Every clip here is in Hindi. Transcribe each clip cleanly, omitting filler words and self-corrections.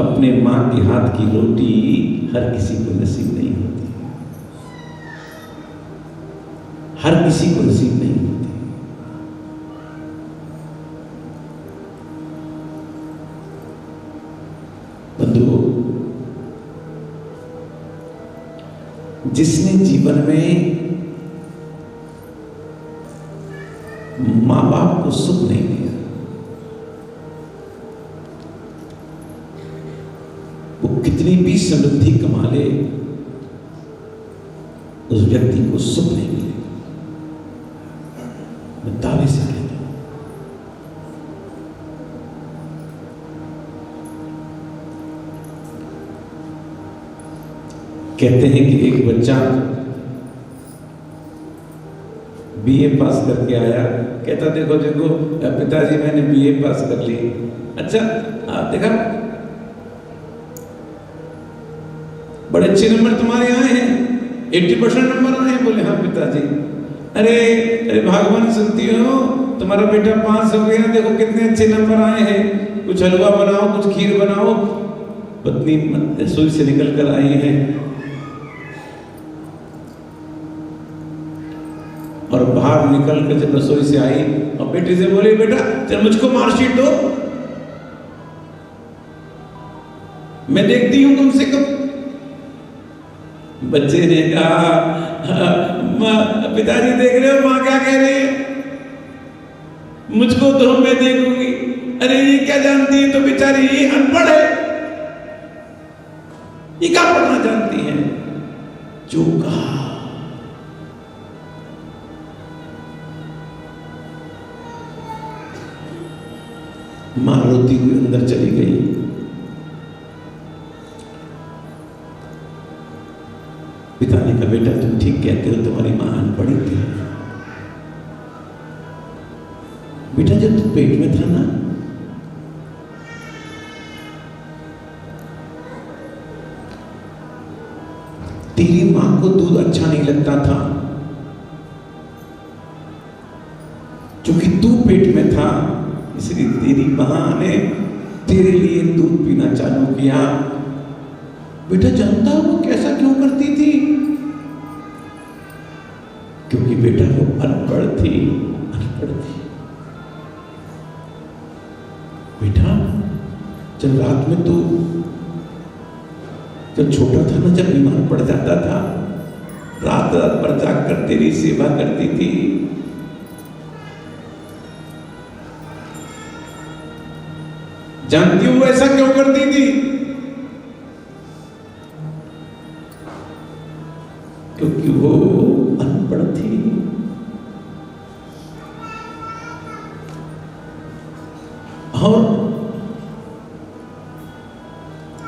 अपने माँ के हाथ की रोटी हर किसी को नसीब नहीं होती, हर किसी को नसीब नहीं होती। बंधुओं, जिसने जीवन में माँ बाप को सुख नहीं दिया, वो कितनी भी समृद्धि कमा ले, उस व्यक्ति को सुख नहीं मिलेगा। मैं दावे से कहता हूं। कहते हैं कि एक बच्चा बीए पास करके आया, कहता देखो देखो पिताजी मैंने बीए पास कर ली। अच्छा देखा बड़े अच्छे नंबर तुम्हारे आए हैं, 80% नंबर आए हैं। बोले हाँ पिताजी। अरे अरे भगवान सुनती हो, तुम्हारा बेटा पास हो गया, देखो कितने अच्छे नंबर आए हैं, कुछ हलवा बनाओ, कुछ खीर बनाओ। पत्नी रसोई से निकल कर आई है और बाहर निकल कर जब रसोई से आई और बेटे से बोली बेटा चल मुझको मार्कशीट दो, मैं देखती हूं कम से कम। बच्चे ने कहा पिताजी देख रहे हो माँ क्या कह रही है, मुझको तो मैं देखूंगी। अरे ये क्या जानती है, तो बेचारी ये अनपढ़ है, ये क्या पढ़ना जानती है। जो कहा मां रोती हुई अंदर चली गई। पिता ने कहा बेटा तुम ठीक कहते हो, तुम्हारी मां अनपढ़ी थी। बेटा जब तू पेट में था ना, तेरी मां को दूध अच्छा नहीं लगता था, क्योंकि तू पेट में था, इसलिए तेरी मां ने तेरे लिए दूध पीना चालू किया। बेटा जानता वो कैसा क्यों करती थी, क्योंकि बेटा वो अनपढ़ थी, अनपढ़ थी। बेटा जब रात में तो जब छोटा था ना, जब बीमार पड़ जाता था, रात रात भर जाग कर तेरी सेवा करती थी। जानती हूँ ऐसा क्यों करती थी, क्योंकि वो अनपढ़ थी।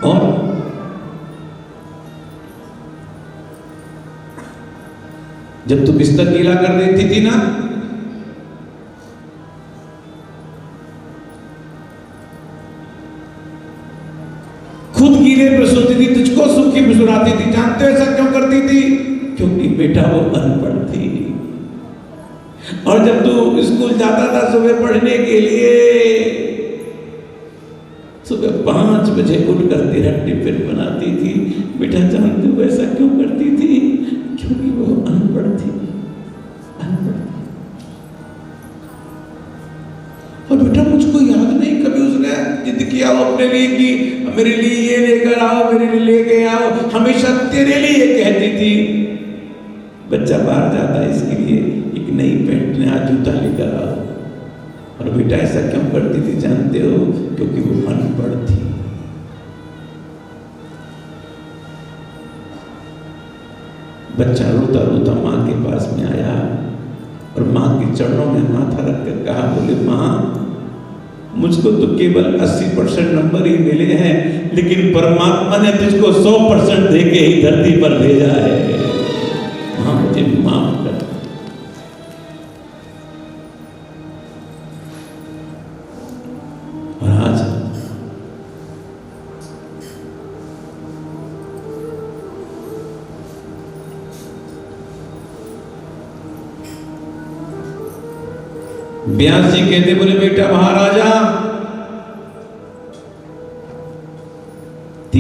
और जब तू बिस्तर गीला कर देती थी ना, खुद गीले पर सोती थी, तुझको सूखी में सुनाती थी। जानते हो ऐसा क्यों करती थी, क्योंकि बेटा वो अनपढ़ थी। और जब तू स्कूल जाता था सुबह पढ़ने के लिए, सुबह 5 बजे उठकर तेरा टिफिन बनाती थी। बेटा जानते हो ऐसा क्यों करती थी, क्योंकि वो अनपढ़ थी, अनपढ़ थी। और बेटा मुझको याद नहीं कभी उसने जिद किया हो अपने लिए कि मेरे लिए ये लेकर आओ, मेरे लिए लेके आओ। हमेशा तेरे लिए कहती थी। बच्चा बाहर जाता है इसके लिए एक नई पैंट नया जूता लेकर आओ। और बेटा ऐसा क्यों करती थी जानते हो, क्योंकि वो अनपढ़ थी। बच्चा रोता रोता माँ के पास में आया और माँ के चरणों में माथा रखकर कहा, बोले माँ मुझको तो केवल 80% नंबर ही मिले हैं, लेकिन परमात्मा ने तुझको 100% देके ही धरती पर भेजा है। माँ मुझे माफ कर। और आज व्यास जी कहते, बोले बेटा बाहर आ जा।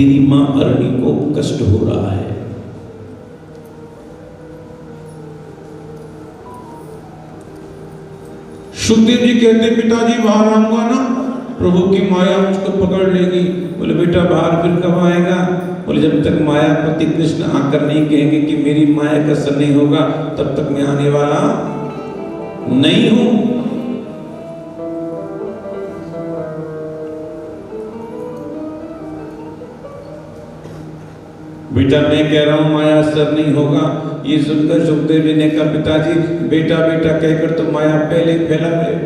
तेरी मां अरणी को कष्ट हो रहा है। सुखदेव जी कहते पिताजी बाहर आऊंगा ना, प्रभु की माया मुझको पकड़ लेगी। बोले बेटा बाहर फिर कब आएगा? बोले जब तक मायापति कृष्ण आकर नहीं कहेंगे कि मेरी माया का असर नहीं होगा, तब तक मैं आने वाला नहीं हूं। बेटा मैं कह रहा हूं माया असर नहीं होगा। ये सुनकर सुखदेव जी ने कहा पिताजी बेटा बेटा कहकर तो माया पहले फैला गए।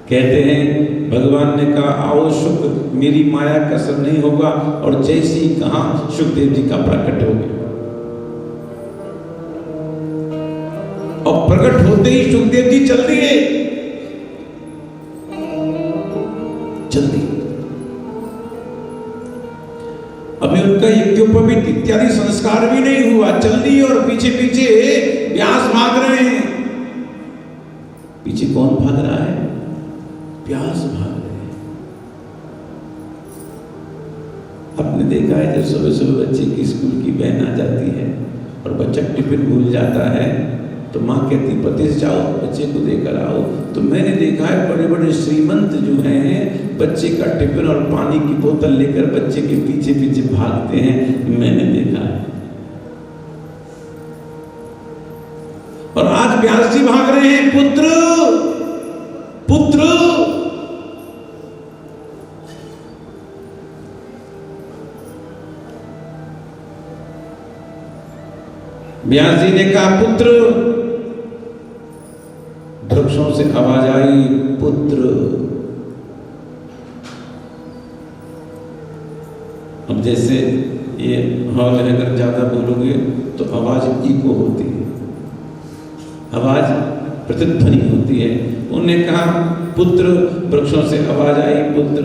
कहते हैं भगवान ने कहा आओ सुख, मेरी माया का असर नहीं होगा। और जैसे ही कहा सुखदेव जी का प्रकट हो गया। और प्रकट होते ही सुखदेव जी चल दिए, चल दिए। अभी उनका यज्ञोपवीत इत्यादि संस्कार भी नहीं हुआ, चल दिए। और पीछे पीछे व्यास भाग रहे हैं। पीछे कौन भाग रहा है? व्यास भाग रहे हैं। आपने देखा है जब सुबह सुबह बच्चे की स्कूल की वैन आ जाती है और बच्चा टिफिन भूल जाता है, तो माँ कहती पति से जाओ बच्चे को देकर आओ। तो मैंने देखा है बड़े बड़े श्रीमंत जो हैं बच्चे का टिफिन और पानी की बोतल लेकर बच्चे के पीछे पीछे भागते हैं, मैंने देखा है। और आज व्यास जी भाग रहे हैं, पुत्र पुत्र। व्यास जी ने कहा पुत्र। वृक्षों से आवाज आई पुत्र। अब जैसे ये हॉल में अगर ज्यादा बोलोगे तो आवाज इको होती है, आवाज प्रतिध्वनि होती है। उन्होंने कहा पुत्र। वृक्षों से आवाज आई पुत्र,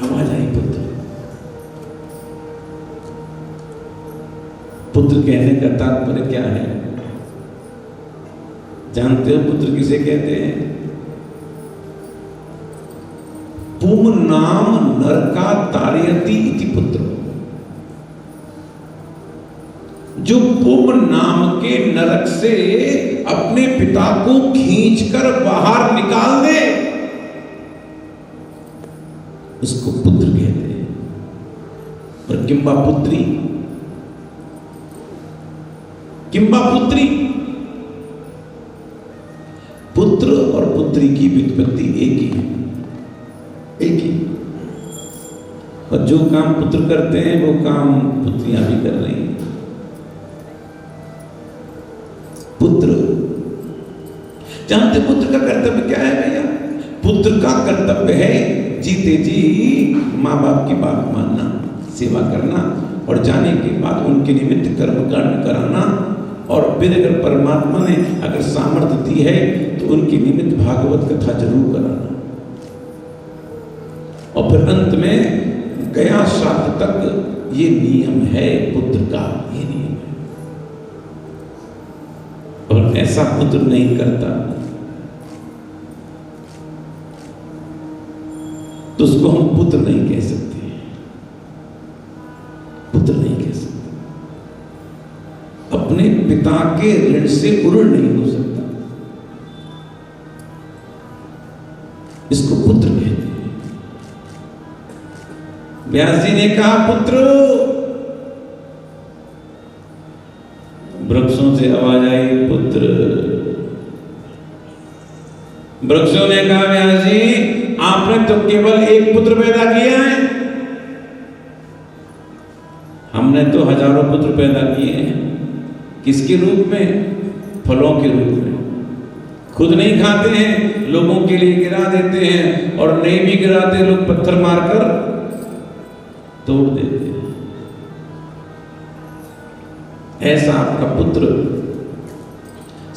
आवाज आई पुत्र। पुत्र कहने का तात्पर्य क्या है जानते हो? पुत्र किसे कहते हैं? पुम नाम नरका तारयति इति पुत्र। जो पुम नाम के नरक से अपने पिता को खींचकर बाहर निकाल दे, उसको पुत्र कहते हैं। और किंबा पुत्री, किंबा पुत्री। पुत्र और पुत्री की व्युत्पत्ति एक ही है, एक ही। और जो काम पुत्र करते हैं वो काम पुत्रियां भी कर रही हैं। पुत्र जानते पुत्र का कर्तव्य क्या है भैया? पुत्र का कर्तव्य है जीते जी माँ बाप की बात मानना, सेवा करना और जाने के बाद उनके निमित्त कर्म कराना। और फिर अगर परमात्मा ने अगर सामर्थ्य दी है तो उनके निमित्त भागवत कथा जरूर कराना। और फिर अंत में गया श्राद्ध तक ये नियम है पुत्र का, ये नियम है। और ऐसा पुत्र नहीं करता तो उसको हम पुत्र नहीं कह सकते, पुत्र नहीं कह सकते। अपने पिता के ऋण से उऋण नहीं हो सकता, इसको पुत्र कहते हैं। व्यास जी ने कहा पुत्र। वृक्षों से आवाज आई पुत्र। वृक्षों ने कहा व्यास जी आपने तो केवल एक पुत्र पैदा किया है, हमने तो हजारों पुत्र पैदा किए हैं। किसके रूप में? फलों के रूप में। खुद नहीं खाते हैं, लोगों के लिए गिरा देते हैं, और नहीं भी गिराते लोग पत्थर मारकर तोड़ देते हैं। ऐसा आपका पुत्र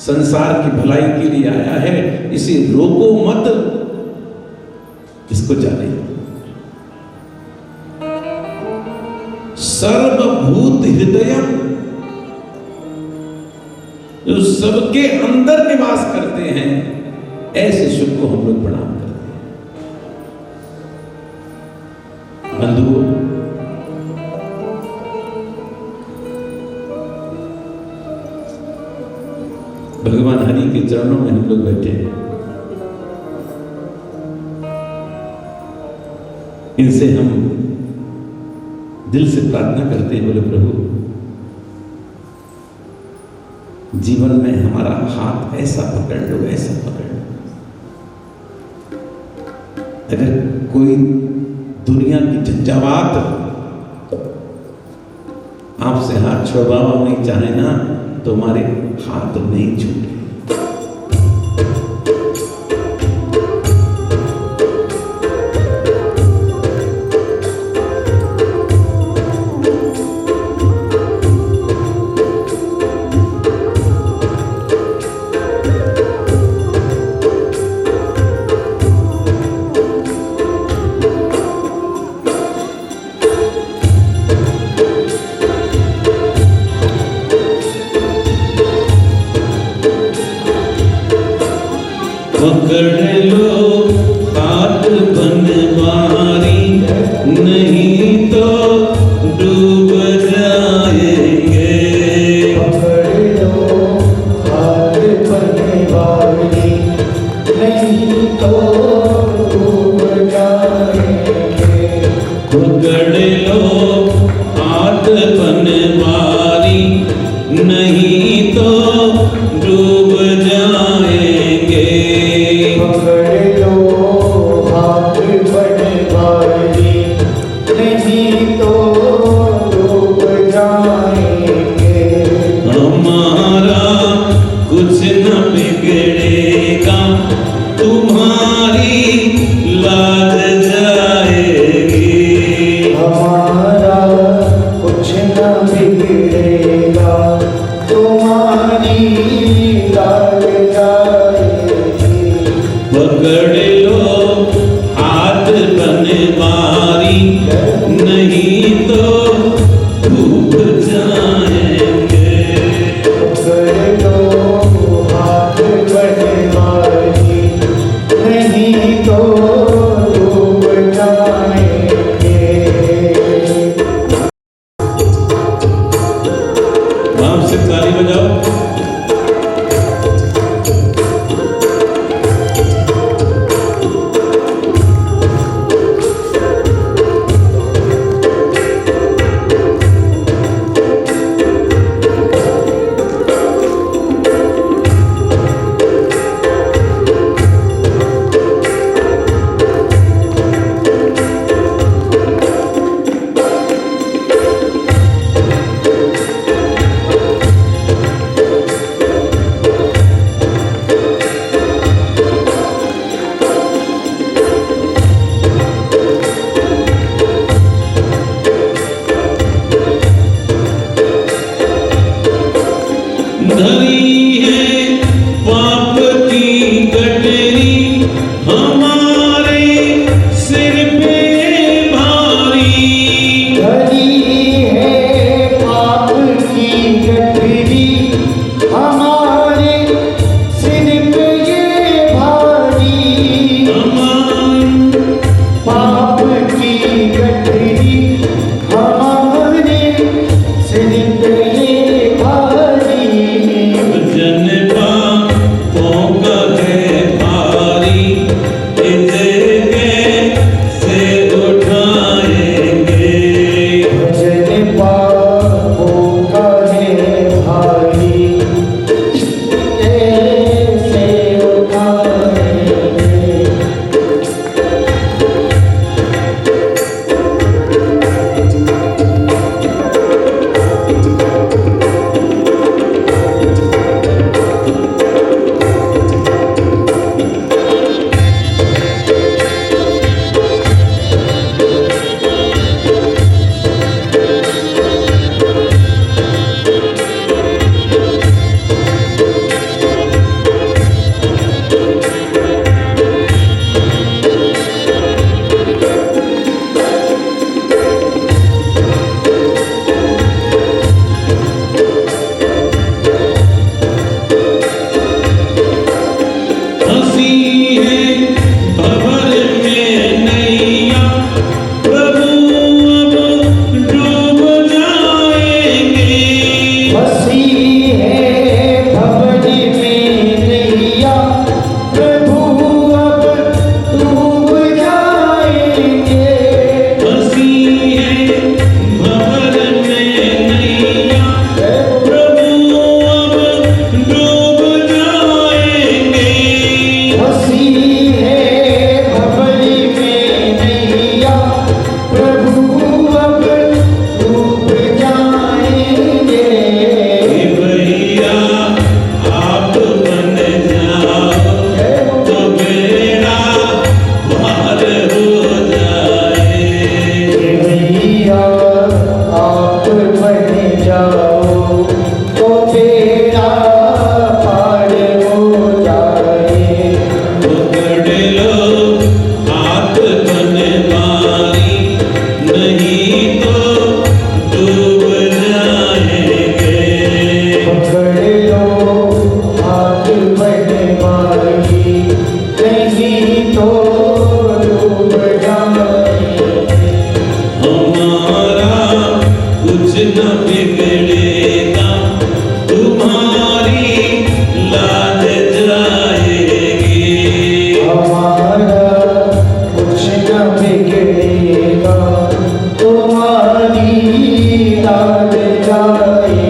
संसार की भलाई के लिए आया है, इसे रोको मत, इसको जाने। सर्वभूत हृदयम, जो सबके अंदर निवास करते हैं, ऐसे सुख को हम लोग प्रणाम करते हैं। अंधुओं, भगवान हरि के चरणों में हम लोग बैठे हैं। इनसे हम दिल से प्रार्थना करते हैं, बोले प्रभु जीवन में हमारा हाथ ऐसा पकड़ लो, ऐसा पकड़ लो। अगर कोई दुनिया की झंझावात आपसे हाथ छुड़वाना नहीं चाहे ना, तो हमारे हाथ नहीं छूटे। पकड़ लो हाथ बनवारी, नहीं तो डूब जाएंगे। पकड़ लो हाथ बनवारी, नहीं तो डूब जाएंगे। पकड़ लो हाथ बनवारी, नहीं तो डूब जाएंगे। पकड़ लो हाथ बनवारी, नहीं तो डूब जाएंगे। हमारा कुछ न बिगड़ेगा, तुम्हारी लाज जाएगी। हमारा कुछ न बिगड़ेगा, तुम्हारी लाज जाएगी। पकड़ लो हाथ बनवारी, नहीं तो डूब जाएंगे। पकड़ लो हाथ बनवारी, नहीं तो डूब जाएंगे। भाव से ताली बजाओ। धरी है पाप की गठरी, हमारे सिर पे भारी। धरी है पाप की गठरी, हमारे सिर पे ये भारी। पाप की गठरी, हमारे सिर पे ये भारी। जन पापों का है भारी, इसे कैसे उठाएंगे। भजन पापों का है भारी, ऐसे उठाएंगे। तो डूब जाएंगे। हमारा कुछ न बिगड़ेगा, तुम्हारी लाज जाएगी। हमारा कुछ न बिगड़ेगा, तुम्हारी लाज जाएगी।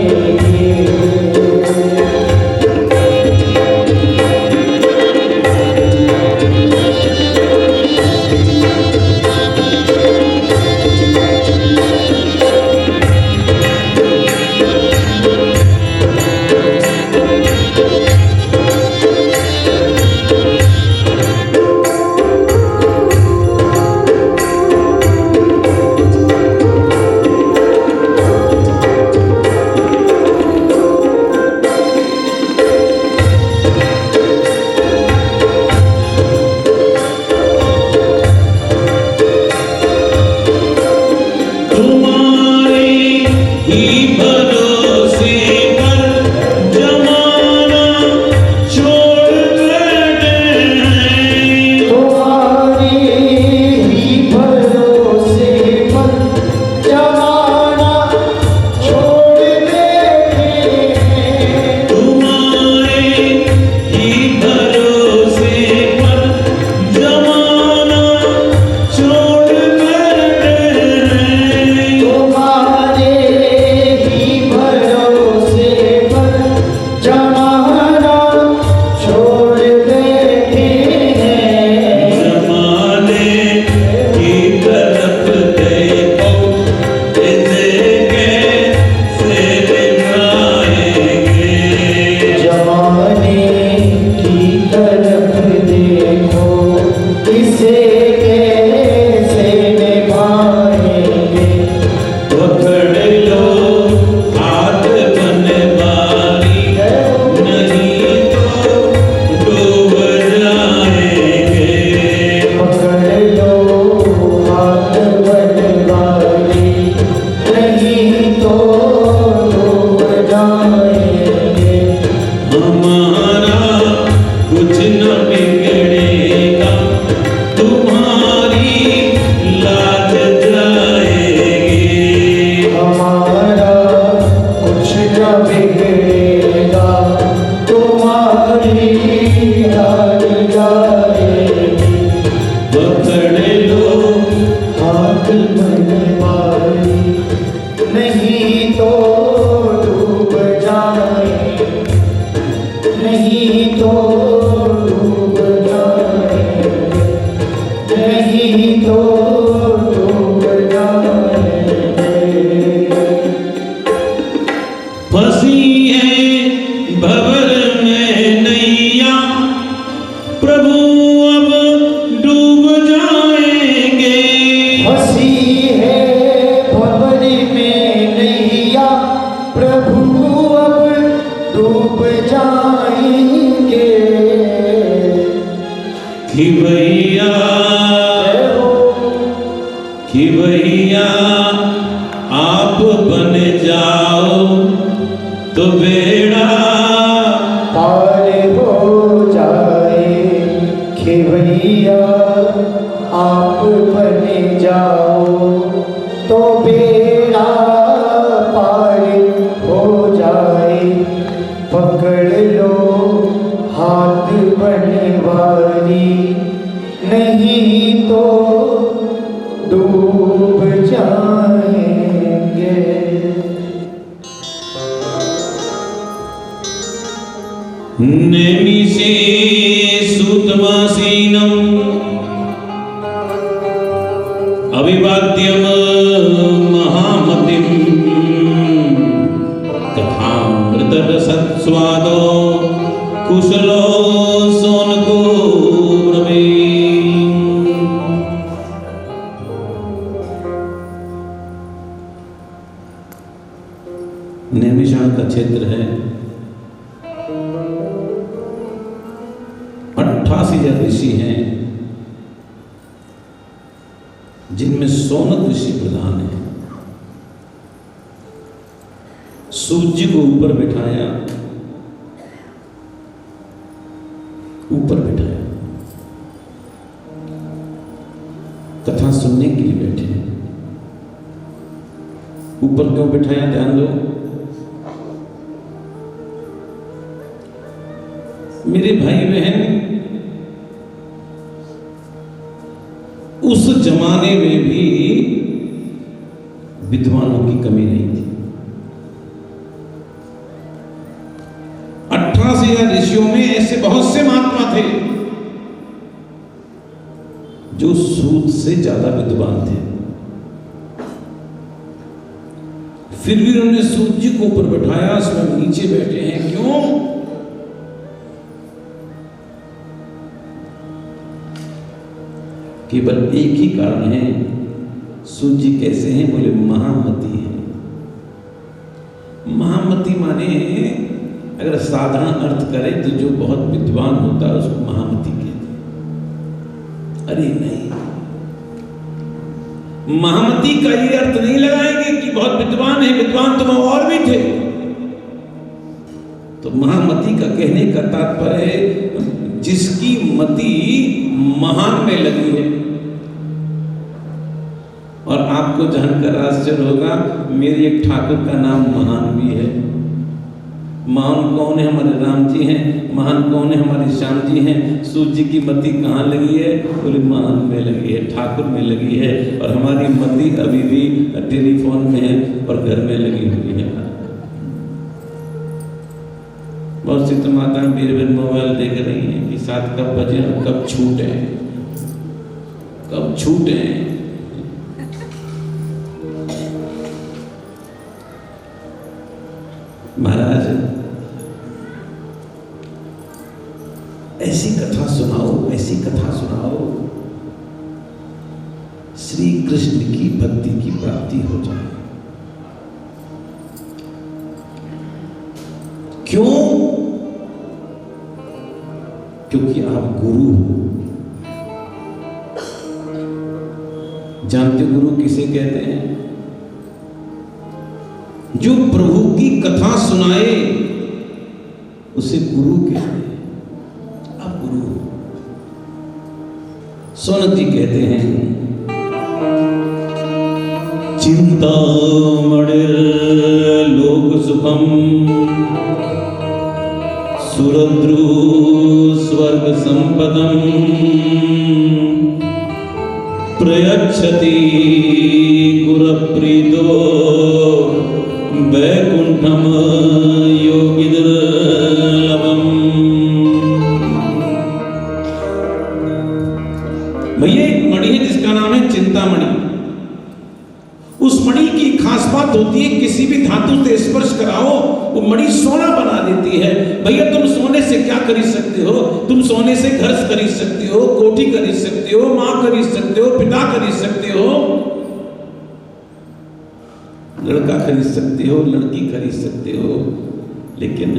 कि भैया आप बन जाओ तो बेड़ा पार हो जाए। कि भैया आप बन जाओ तो बेड़ा पार हो जाए। पकड़ लो हाथ बनवारी, नहीं तो डूब जाएंगे। नेमिषे सुतमासीनम् अविवाद्यं महामतिं कथामृतरसस्वादो कुशलो सोनको ब्रवीमि। नैमिषारण्य का क्षेत्र है। 88 ऋषि हैं, जिनमें सोनक ऋषि प्रधान है। सूर्य को ऊपर बैठाया, कथा सुनने के लिए बैठे हैं। ऊपर क्यों बिठाया, ध्यान दो। मेरे भाई बहन, उस जमाने में भी विद्वानों की कमी नहीं थी। 18,000 ऋषियों में ऐसे बहुत से महात्मा थे जो सूत से ज्यादा विद्वान थे। फिर भी उन्होंने सूत जी को ऊपर बैठाया, स्वयं नीचे बैठे हैं। क्यों? केवल एक ही कारण है। सूत जी कैसे हैं? बोले महामती हैं। महामती माने अगर साधारण अर्थ करें तो जो बहुत विद्वान होता है उसको महामती कहते हैं। अरे नहीं, महामती का ये अर्थ नहीं लगाएंगे कि बहुत विद्वान है, विद्वान तो और भी थे। तो महामती का कहने का तात्पर्य है जिसकी मति महान में लगी है। और आपको जानकर आश्चर्य होगा, मेरे एक ठाकुर का नाम महान भी है। महान कौन है? हमारे राम जी हैं। महान कौन है? हमारे श्याम जी हैं। सूत जी की मति कहाँ लगी है? बोले महान में लगी है, ठाकुर में लगी है। और हमारी मति अभी भी टेलीफोन में है और घर में लगी हुई है। बहुत सी तो माताएं बीर मोबाइल देख रही हैं कि साथ कब बजे और कब छूटे, कब छूटे। महाराज, ऐसी कथा सुनाओ, ऐसी कथा सुनाओ, श्री कृष्ण की भक्ति की प्राप्ति हो जाए। क्यों? क्योंकि आप गुरु हो। जानते हो गुरु किसे कहते हैं? जो प्रभु की कथा सुनाए उसे गुरु कहते हैं। आप गुरु हो। सोनक जी कहते हैं, चिंतामणिर् लोक सुखम सुरद्रु स्वर्ग संपदम प्रयच्छति गुरप्रीतो वैकुंठम योगी दुर्लभम। भैया एक मणि है जिसका नाम है चिंतामणि। उस मणि की खास बात होती है किसी भी धातु से स्पर्श कराओ वो मणि सोना बना देती है। भैया तुम सोने से क्या खरीद सकते हो? तुम सोने से घर खरीद सकते हो, कोठी खरीद सकते हो, मां खरीद सकते हो, पिता खरीद सकते हो, लड़का खरीद सकते हो, लड़की खरीद सकते हो, लेकिन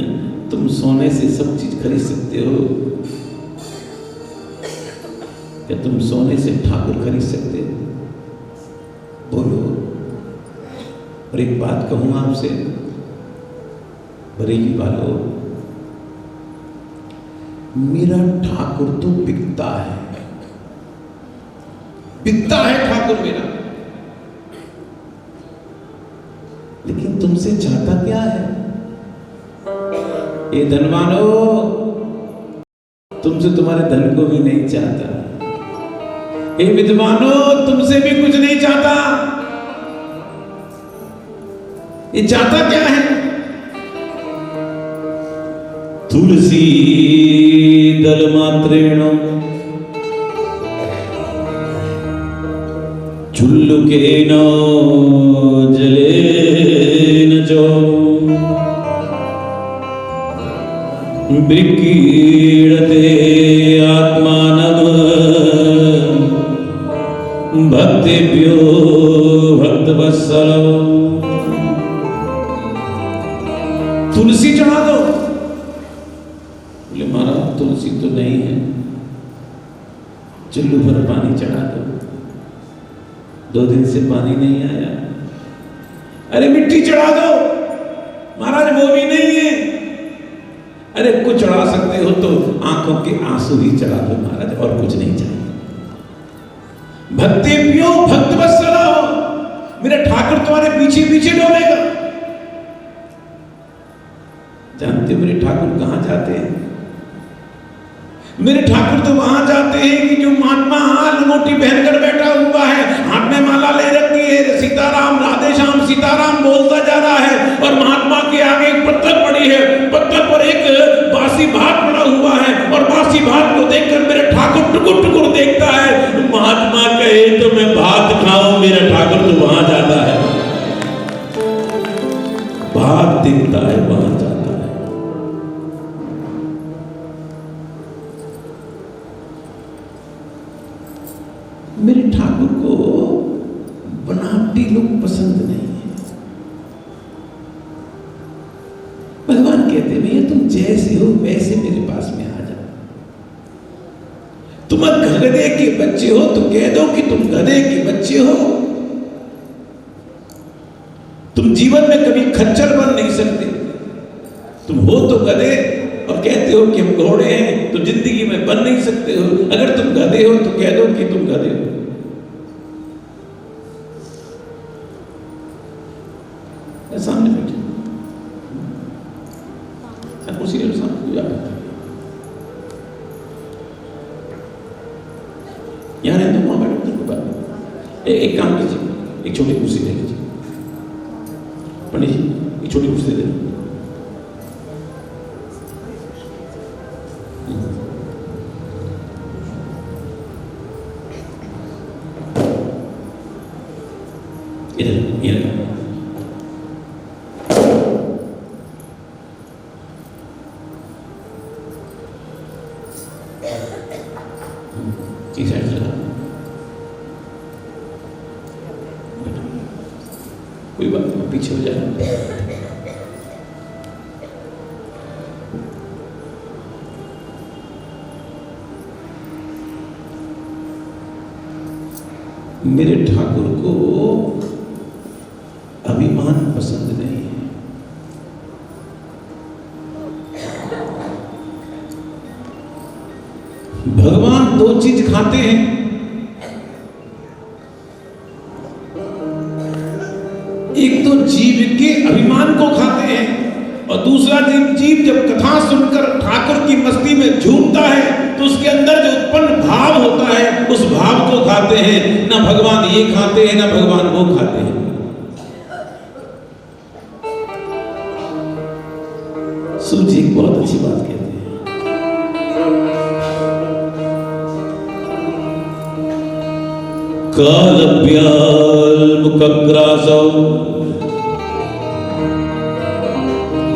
तुम सोने से सब चीज खरीद सकते हो? क्या तुम सोने से ठाकुर खरीद सकते हो? बोलो। और एक बात कहूं आपसे, बरेली वालों, मेरा ठाकुर तो बिकता है, बिकता है ठाकुर मेरा, लेकिन तुमसे चाहता क्या है? ये धनवानो, तुमसे तुम्हारे धन को भी नहीं चाहता। ये विद्वानो, तुमसे भी कुछ नहीं चाहता। ये चाहता क्या है? तुलसी दल मात्रेण चुल्लुकेन जलेन च विकीर्णते आत्मानं भक्तेभ्यो भक्तवत्सलो। तुलसी चढ़ा दो। बोले महाराज तुलसी तो नहीं है, चुल्लू भर पानी चढ़ा दो। 2 दिन से पानी नहीं आया। अरे मिट्टी चढ़ा दो। महाराज वो भी नहीं है। अरे कुछ चढ़ा सकते हो तो आंखों के आंसू ही चढ़ा दो महाराज, और कुछ नहीं चाहिए। भक्तेभ्यो भक्तवत्सला हो, मेरा ठाकुर तुम्हारे पीछे पीछे डोलेगा। जानते हो मेरे ठाकुर कहां जाते हैं? मेरे ठाकुर तो वहां जाते हैं कि जो महात्मा लंगोटी पहनकर बैठा हुआ है, हाथ में माला ले रखी है, सीताराम राधे श्याम सीताराम बोलता जा रहा है, और महात्मा के आगे एक पत्थर पड़ी है, पत्थर पर एक बासी भात पड़ा हुआ है, और बासी भात को देखकर मेरा ठाकुर टुकुर टुकुर देखता है। महात्मा कहे तो मैं भात खाऊं, मेरा ठाकुर तो वहां जाता है, भात देखता है, वहां जाता है। मेरे ठाकुर को बनावटी लोग पसंद नहीं है। भगवान कहते हैं भैया तुम जैसे हो वैसे मेरे पास में आ जाओ। तुम गधे के बच्चे हो तो कह दो कि तुम गधे के बच्चे हो। तुम जीवन में कभी खच्चर बन नहीं सकते। तुम हो तो गधे और कहते हो कि हम घोड़े हैं, तो जिंदगी में बन नहीं सकते हो। अगर तुम गधे हो तो कह दो कि तुम गधे हो। सामने बैठे उसी सामने यहाँ रहते वहां बैठो तो बात। एक काम कीजिए, एक छोटी कुर्सी ले लीजिए। पंडित जी एक छोटी कुर्सी दे दीजिए। कोई बात नहीं, पीछे हो जाए। मेरे ठाकुर को अभिमान पसंद नहीं है। भगवान दो चीज खाते हैं, एक तो जीव के अभिमान को खाते हैं, और दूसरा जीव जब कथा सुनकर ठाकुर की मस्ती में झूमता है तो उसके अंदर जो उत्पन्न भाव होता है उस भाव को खाते हैं। ना भगवान ये खाते हैं ना भगवान वो खाते हैं। सूजी एक बहुत अच्छी बात कहते हैं, कालव्याल मुकग्रासौ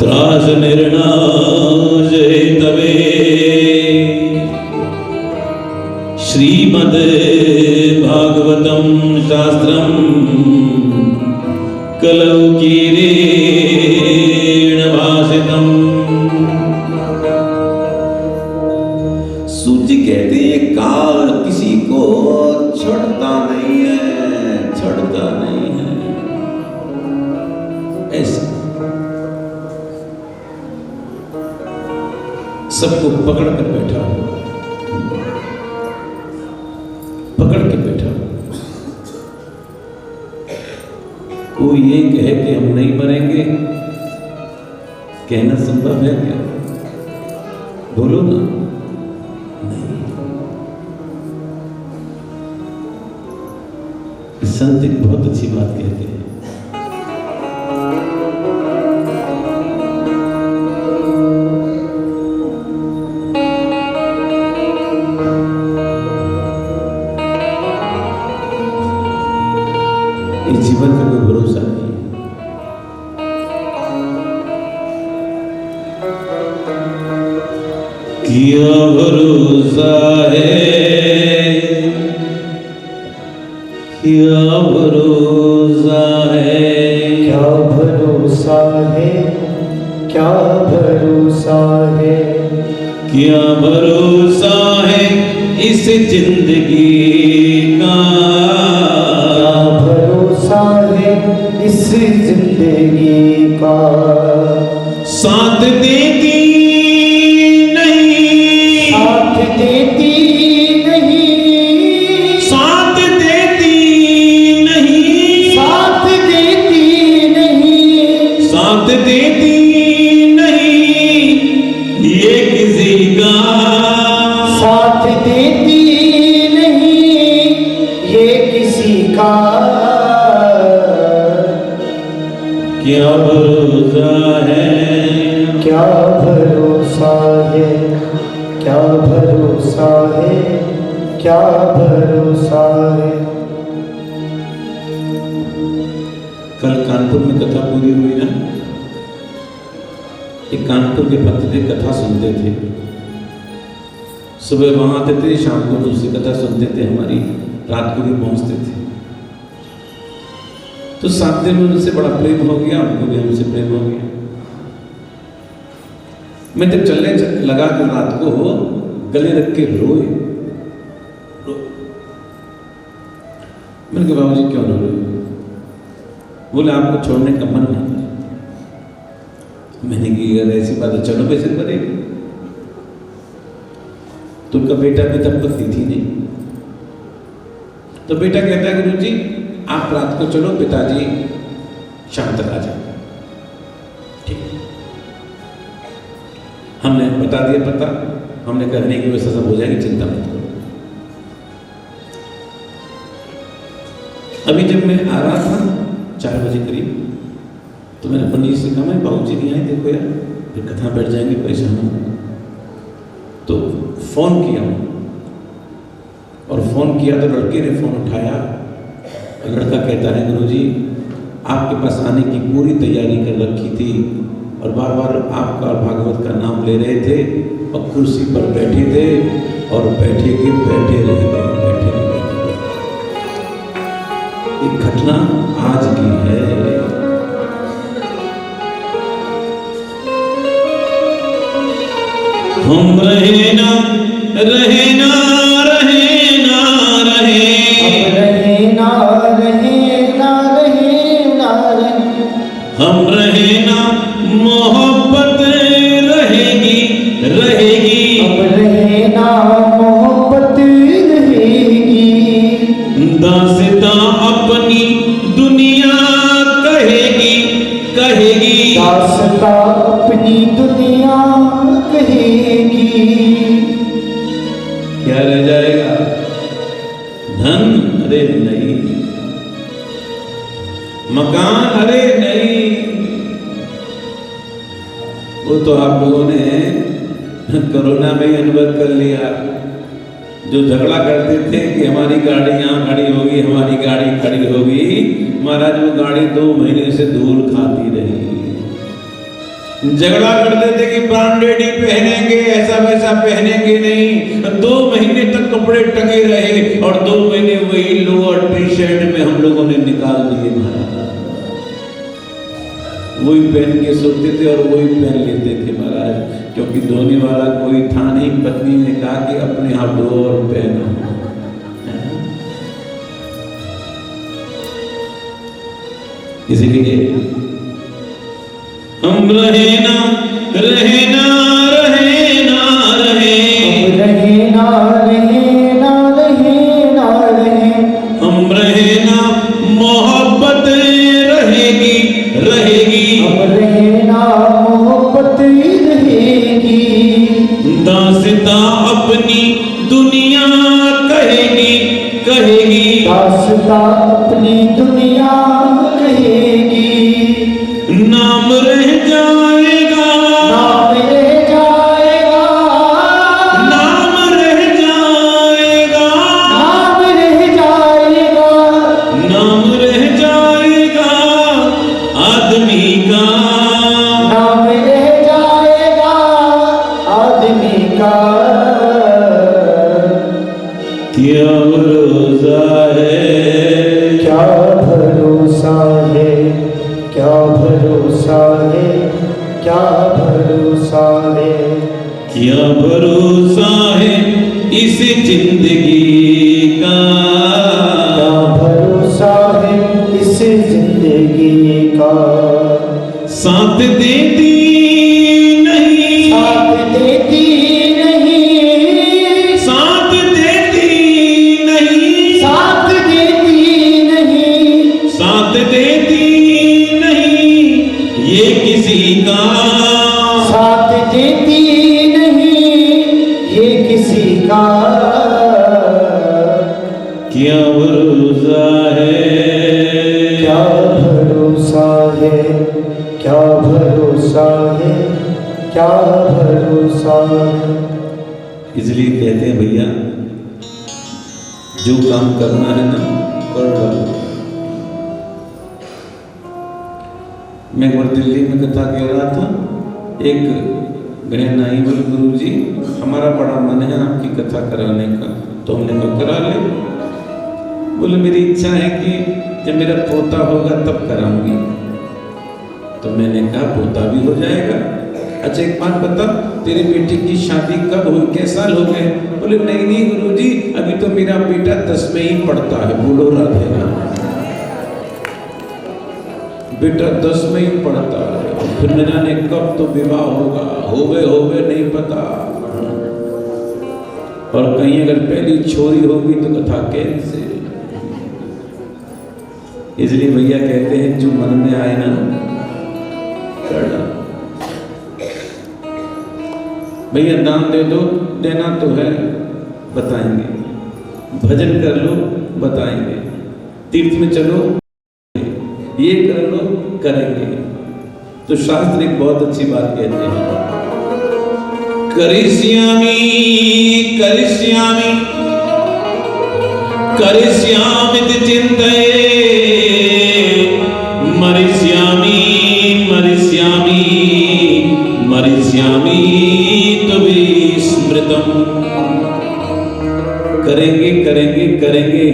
त्रास निर्णाय तवे श्रीमद् भागवतम शास्त्रम कलौ कीरेण भाषितम। सूजी कहते हैं काल किसी को छोड़ता नहीं है, छोड़ता नहीं है। ऐसा सबको पकड़ कर बैठा हो, पकड़ के बैठा हो। कोई ये कहे कि हम नहीं मरेंगे, कहना संभव है क्या? बोलो ना। नहीं। संत एक बहुत अच्छी बात कहते हैं, जीवन का कोई भरोसा नहीं है। क्या भरोसा है, क्या भरोसा है, क्या भरोसा है, क्या भरोसा है, क्या भरोसा है इस जिंदगी का, इस जिंदगी का। साथ देती नहीं, साथ देती नहीं, साथ देती का क्या भरोसा है, क्या भरोसा है, क्या भरोसा है, क्या भरोसा है। कल कानपुर में कथा पूरी हुई ना, एक कानपुर के भक्त थे, कथा सुनते थे, सुबह वहां आते थे, शाम को दूसरी कथा सुनते थे, हमारी रात को भी पहुंचते थे। तो 7 दिन में उनसे बड़ा प्रेम हो गया, उनको भी हमसे प्रेम हो गया। मैं जब चलने लगा तो रात को गले रख के रोए। मैंने कहा बाबूजी क्यों रो रहे? बोले आपको छोड़ने का मन नहीं। मैंने कहा अगर ऐसी बात है चलो कैसे करेंगे। तो उनका बेटा भी तब तक थी नहीं। तो बेटा कहता है गुरु जी आप रात को चलो, पिताजी शाम तक आ जाओ। ठीक, हमने बता दिया पता, हमने करने की व्यवस्था सब हो जाएगी, चिंता मत करो। अभी जब मैं आ रहा था 4 बजे करीब, तो मैंने पंडित से कहा मैं बाबूजी नहीं आए, देखो यार फिर कथा बैठ जाएंगे, परेशान हो। तो फोन किया और फोन किया तो लड़के ने फोन उठाया। लड़का कहता है गुरुजी आपके पास आने की पूरी तैयारी कर रखी थी और बार बार आपका और भागवत का नाम ले रहे थे और कुर्सी पर बैठे थे और बैठे के बैठे रह गए, बैठे के बैठे। एक घटना आज की है। हम रहे ना रहे ना रहे ना रहे, अब रहे ना रहे ना रहे ना रहे, हम रहे ना मोहब्बत रहेगी रहेगी, अब रहे ना मोहब्बत रहेगी। दास्तां अपनी दुनिया कहेगी कहेगी, दास्तां अपनी दुनिया कहेगी। क्या रह जाएगा? धन अरे नहीं, मकान अरे नहीं। वो तो आप लोगों ने कोरोना में ही अनुभव कर लिया। जो झगड़ा करते थे कि हमारी गाड़ी यहाँ खड़ी होगी, हमारी गाड़ी खड़ी होगी, महाराज वो गाड़ी 2 महीने से धूल खाती रही। झगड़ा करते थे कि ब्रांडेड ही पहनेंगे, ऐसा वैसा पहनेंगे नहीं। 2 महीने तक कपड़े टंगे रहे और 2 महीने वही लोअर टी शर्ट में हम लोगों ने निकाल दिए महाराज। वही पहन के सोते थे और वही पहन लेते थे महाराज, क्योंकि धोने वाला कोई था नहीं। पत्नी ने कहा कि अपने आप धो और पहनो। इसलिए हम रहे ना रहे ना रहे ना रहे, अब रहे ना रहे ना रहे ना रहे, हम रहे ना मोहब्बत रहेगी रहेगी, अब रहे ना मोहब्बत रहेगी। दास्तां अपनी दुनिया कहेगी कहेगी, दास्तां अपनी दुनिया कहेगी। नाम रह जाएगा, नाम रह जाएगा, नाम रह जाएगा, नाम रह जाएगा, नाम रह जाएगा आदमी का, नाम रह जाएगा आदमी का। क्या भरोसा है, क्या भरोसा है, क्या भरोसा है, क्या भरोसा है, क्या भरोसा है इस जिंदगी का, क्या भरोसा है इस जिंदगी का। साथ देती नहीं, साथ देती नहीं, साथ देती नहीं, साथ देती नहीं, साथ देती नहीं ये किसी का, साथ देती नहीं ये किसी का। क्या भरोसा है, क्या भरोसा। इसलिए कहते हैं भैया, जो काम करना है ना कर डालो। मैं एक बार दिल्ली में कथा कह रहा था, एक बहन आई, बोले गुरु जी हमारा बड़ा मन है आपकी कथा कराने का। तो हमने कहा करा ले। बोले मेरी इच्छा है कि जब मेरा पोता होगा तब कराऊंगी। तो मैंने कहा पोता भी हो जाएगा। अच्छा एक बात बता, तेरी बेटी की शादी कब हुई, कितने साल हो गए? बोले नहीं नहीं गुरुजी, अभी तो मेरा बेटा 10 में ही पढ़ता है। बोलो राधे राम। बेटा 10 में ही पढ़ता है, फिर न जाने कब तो विवाह होगा, होवे नहीं पता। और कहीं अगर पहली छोरी होगी तो कथा कैसे। इसलिए भैया कहते हैं जो मन में आए ना कर डालो। भैया दान दे दो, देना तो है बताएंगे, भजन कर लो बताएंगे, तीर्थ में चलो ये कर लो करेंगे। तो शास्त्र एक बहुत अच्छी बात कहते हैं, करिष्यामि करिष्यामि करिष्यामिति चिन्तये मरिष्यामि मरिष्यामि मरिष्यामि तो विस्मृतम्। करेंगे करेंगे करेंगे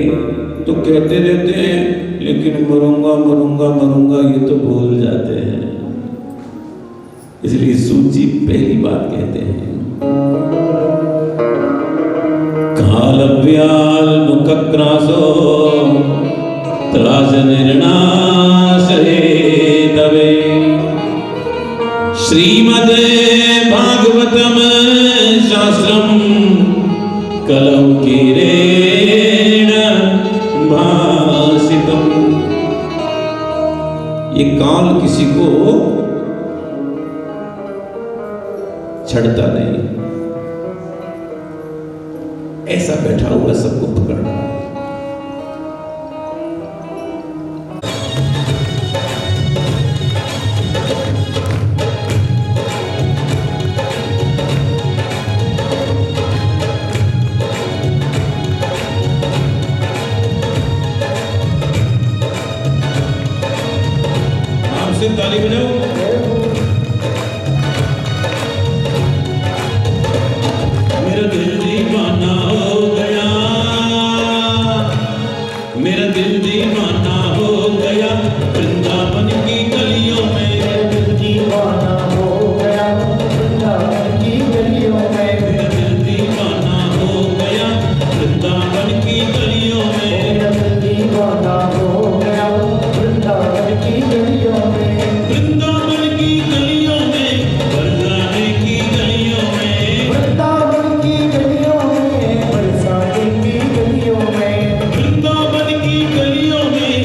तो कहते रहते हैं, लेकिन मरूंगा मरूंगा मरूंगा ये तो भूल जाते हैं। इसलिए सूची पहली बात कहते हैं, कालव्याल मुखक्रासो त्रास निर्णाशे तवे श्रीमद् भागवतम शास्त्रम कलौ कीरेण भासितम। ये काल किसी को छड़ता नहीं, ऐसा बैठा हुआ सबको पकड़ रहा है। आपसे ताली बजाओ। मेरा दिल दीवाना हो गया, मेरा दिल दीवाना हो गया वृंदावन की गलियों में। दिल दीवाना हो गया वृंदावन की गलियों में। मेरा दिल दीवाना हो गया वृंदावन की गलियों में। मेरा दिल दीवाना हो गया वृंदावन की गलियों में। वृंदावन की गलियों में, बरसाने की गलियों में, वृंदावन की गलियों में, बरसाने की गलियों में। वृंदावन की गलियों में,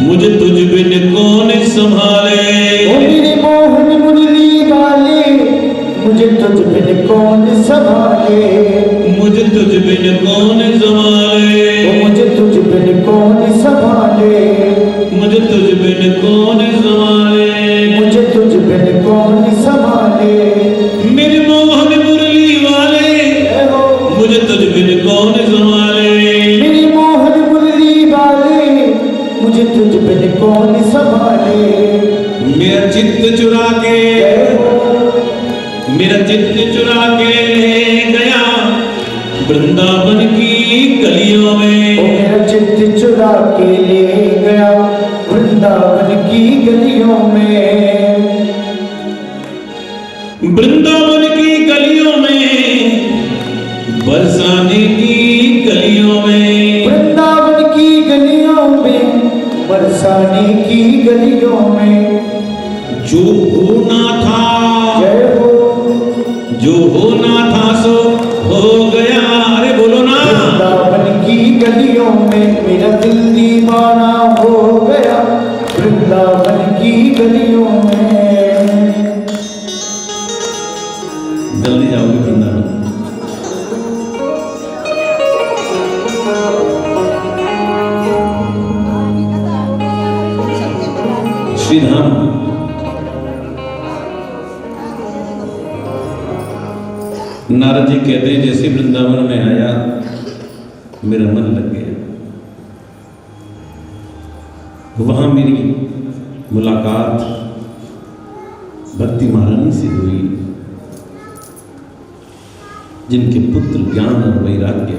मुझे तुझ बिन कौन संभाले। ओ मेरे मोहन मुरली वाले, मुझे तुझ बिन कौन संभाले। मुझे तुझ बिन कौन संभाले। ओ मुझे तुझ बिन कौन संभाले। मुझे तुझ बिन कौन संभाले। मुझे तुझ बिन कौन संभाले। मेरे मोहन मुरली वाले, मुझे तुझ बिन कौन संभाले। मेरे मोहन मुरली वाले, मुझे तुझ बिन कौन संभाले। मेरा चित्त चुरा के, मेरा चित्त चुरा के ले गया वृंदावन की गलियों में। ओ मेरा चित्त चुरा के ले गया वृंदावन की गलियों में। वृंदावन की गलियों में, बरसाने की गलियों में। वृंदावन की गलियों में, बरसाने की गलियों में। जो होना था, जय हो, जो होना था सो हो गया। अरे बोलो ना। वृंदावन की गलियों में मेरा दिल दीवाना हो गया। वृंदावन की गलियों में। जल्दी जाओगे वृंदावन। श्री धाम नारद जी कहते हैं जैसे वृंदावन में आया मेरा मन लग गया। वहां मेरी मुलाकात भक्ति महारानी से हुई, जिनके पुत्र ज्ञान और वैराग्य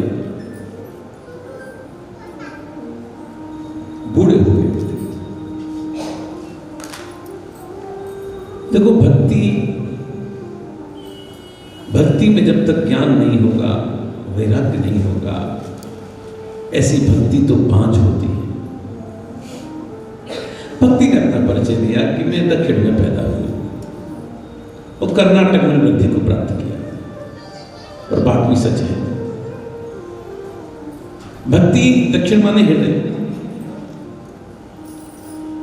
बूढ़े हो गए थे। देखो भक्ति में जब तक ज्ञान नहीं होगा, वैराग्य नहीं होगा, ऐसी भक्ति तो पांच होती है। भक्ति ने अपना परिचय दिया कि मैं दक्षिण में पैदा हुआ और कर्नाटक में वृद्धि को प्राप्त किया, और बात भी सच है। भक्ति दक्षिण माने हृदय,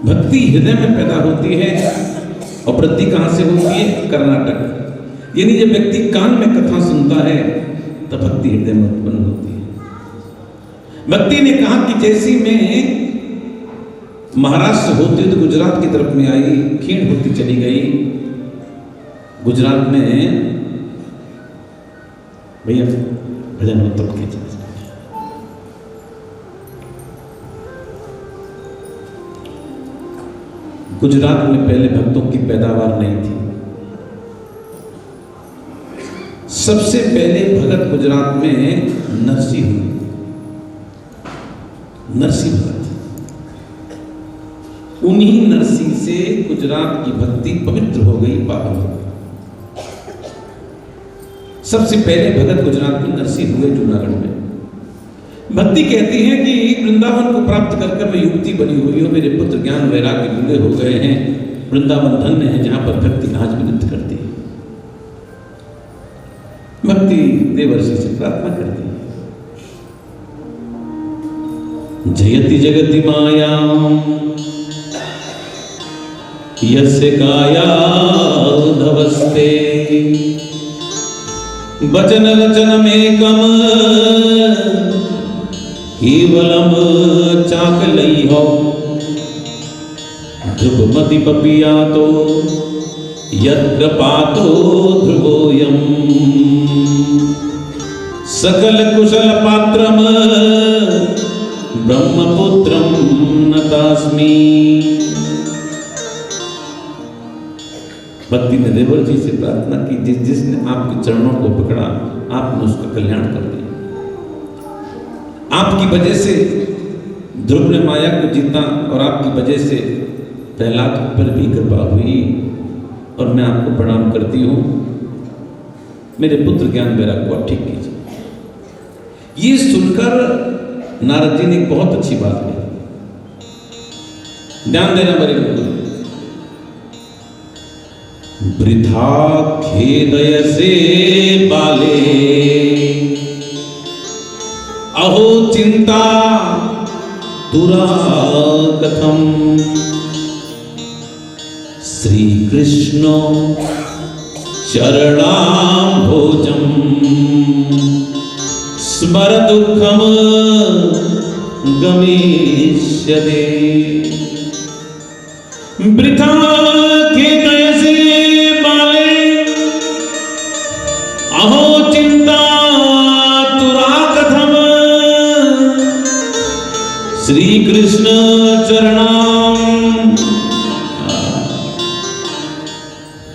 भक्ति हृदय में पैदा होती है और वृद्धि कहां से होती है? कर्नाटक। यानी जब व्यक्ति कान में कथा सुनता है तब भक्ति हृदय में उत्पन्न होती है। भक्ति ने कहा कि जैसी मैं महाराष्ट्र होते तो गुजरात की तरफ में आई, खीण होती चली गई। गुजरात में भैया भजन मतलब कीजिए। गुजरात में पहले भक्तों की पैदावार नहीं थी। सबसे पहले भगत गुजरात में नरसी हुई, नरसी भगत। उन्हीं नरसी से गुजरात की भक्ति पवित्र हो गई, पावन हो गई। सबसे पहले भगत गुजरात में नरसी हुए जूनागढ़ में। भक्ति कहती है कि वृंदावन को प्राप्त कर मैं युक्ति बनी हुई हूँ, मेरे पुत्र ज्ञान वैराग्य बूढ़े हो गए हैं। वृंदावन धन्य है जहां पर भक्ति आज भी नृत्य करती है। भक्ति देवर्षि से प्रार्थना करती है, जयति जगति माया यस्य काया धवस्ते वचन रचनमेकम केवलम चाकलैहो ध्रुवमति पपियातो यत्र पातो ध्रुवोयम सकल कुशल पात्रम ब्रह्मपुत्रम नतास्मि। भक्ति ने देवर जी से प्रार्थना की, जिसने आपके चरणों को पकड़ा आपने उसका कल्याण कर दिया। आपकी वजह से ध्रुव ने माया को जीता और आपकी वजह से प्रहलाद पर भी कृपा हुई, और मैं आपको प्रणाम करती हूँ। मेरे पुत्र ज्ञान वैराग्य को ठीक कीजिए। ये सुनकर नारद जी ने बहुत अच्छी बात कही। ध्यान देना मेरे पुत्र, वृथा खेदय से बाले अहो चिंता तुरा कथम श्री कृष्ण चरणाम्भोजम स्मर दुःखम गमिष्यते वृथा के नयसे बाले अहो चिंता तुरा कथम श्री कृष्ण चरणाम।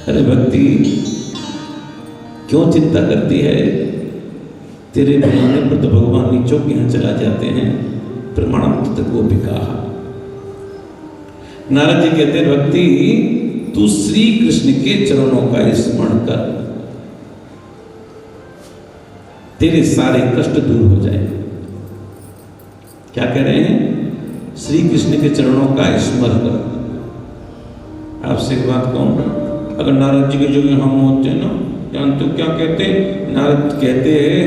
अरे भक्ति क्यों चिंता करती है? तेरे बुलाने पर तो भगवान नीचों के यहाँ चला जाते हैं। प्रमाणम तत् गोपिका। नारद जी कहते हैं भक्ति तू श्री कृष्ण के चरणों का स्मरण कर, तेरे सारे कष्ट दूर हो जाएंगे। क्या कह रहे हैं? श्री कृष्ण के चरणों का स्मरण कर। आपसे एक बात कहूं, अगर नारद जी की जगह हम होते ना, जानते हो क्या कहते? नारद कहते हैं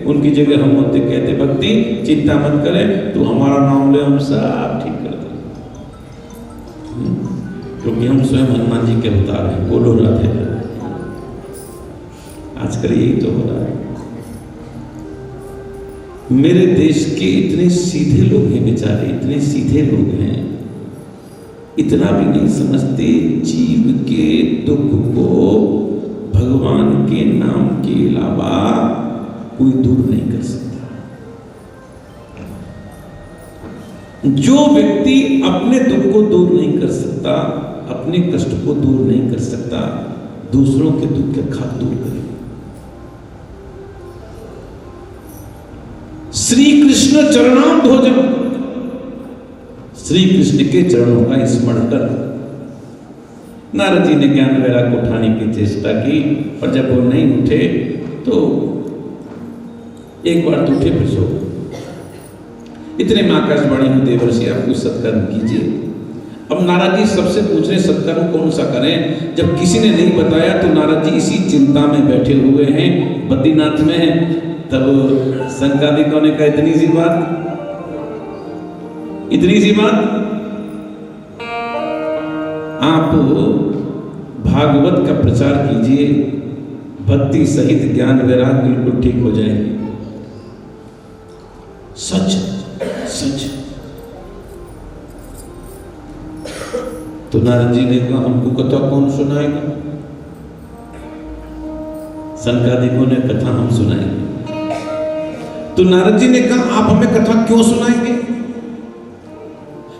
उनकी जगह हम होते, कहते भक्ति चिंता मत करे, तू हमारा नाम ले, हम सब ठीक कर देंगे। क्योंकि हम स्वयं हनुमान जी के अवतार हैं। बोलो राधे राधे। आजकल यही तो हो रहा है। मेरे देश के इतने सीधे लोग हैं बेचारे, इतने सीधे लोग हैं, इतना भी नहीं समझते जीव के दुख को भगवान के नाम के अलावा कोई दूर नहीं कर सकता। जो व्यक्ति अपने दुख को दूर नहीं कर सकता, अपने कष्ट को दूर नहीं कर सकता, दूसरों के दुख के खाक दूर करे। श्री कृष्ण चरणाम्भोजम, श्री कृष्ण के चरणों का स्मरण कर। नारद जी ने ज्ञान वैराग को उठाने की चेष्टा की, और जब वो नहीं उठे तो एक बार तो उठे फिर सो। इतने में आकाशवाणी में देवर्षि आप कुछ सत्कर्म कीजिए। अब नारद जी सबसे पूछ रहे सत्कर्म कौन सा करें? जब किसी ने नहीं बताया तो नारद जी इसी चिंता में बैठे हुए हैं, बद्रीनाथ में। तब संकादिकों ने कहा इतनी सी बात, इतनी सी बात, आप भागवत का प्रचार कीजिए, भक्ति सहित ज्ञान वैराग बिल्कुल ठीक हो जाएंगे। सच सच। तो नारद जी ने कहा हमको कथा कौन सुनाएगा? संकादिकों ने कथा हम सुनाएंगे। तो नारद जी ने कहा आप हमें कथा क्यों सुनाएंगे?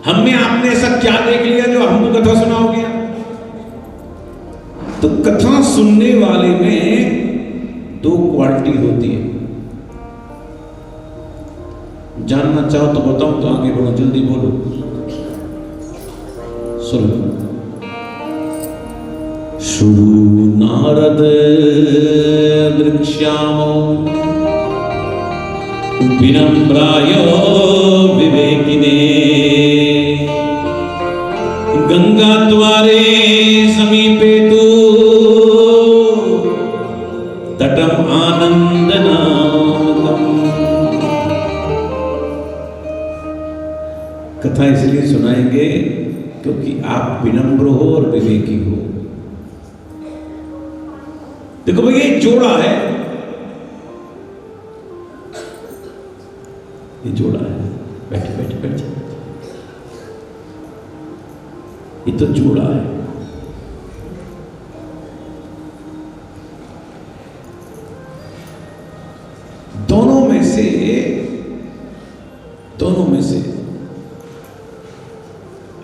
हमने आपने ऐसा क्या देख लिया जो हमको कथा सुनाओगे? तो कथा सुनने वाले में दो क्वालिटी होती है। जानना चाहो तो बताऊं तो आगे बढ़ो, जल्दी बोलो। सुनो। शुरू नारद वृक्षामो विनम्राय विवेकिने गंगा द्वारे समीपे तु तटम आनंदनामकम। कथा इसलिए सुनाएंगे क्योंकि आप विनम्र हो और विवेकी हो। देखो भाई ये जोड़ा है, ये जोड़ा है। बैठे बैठे बैठे, ये तो जोड़ा है। दोनों में से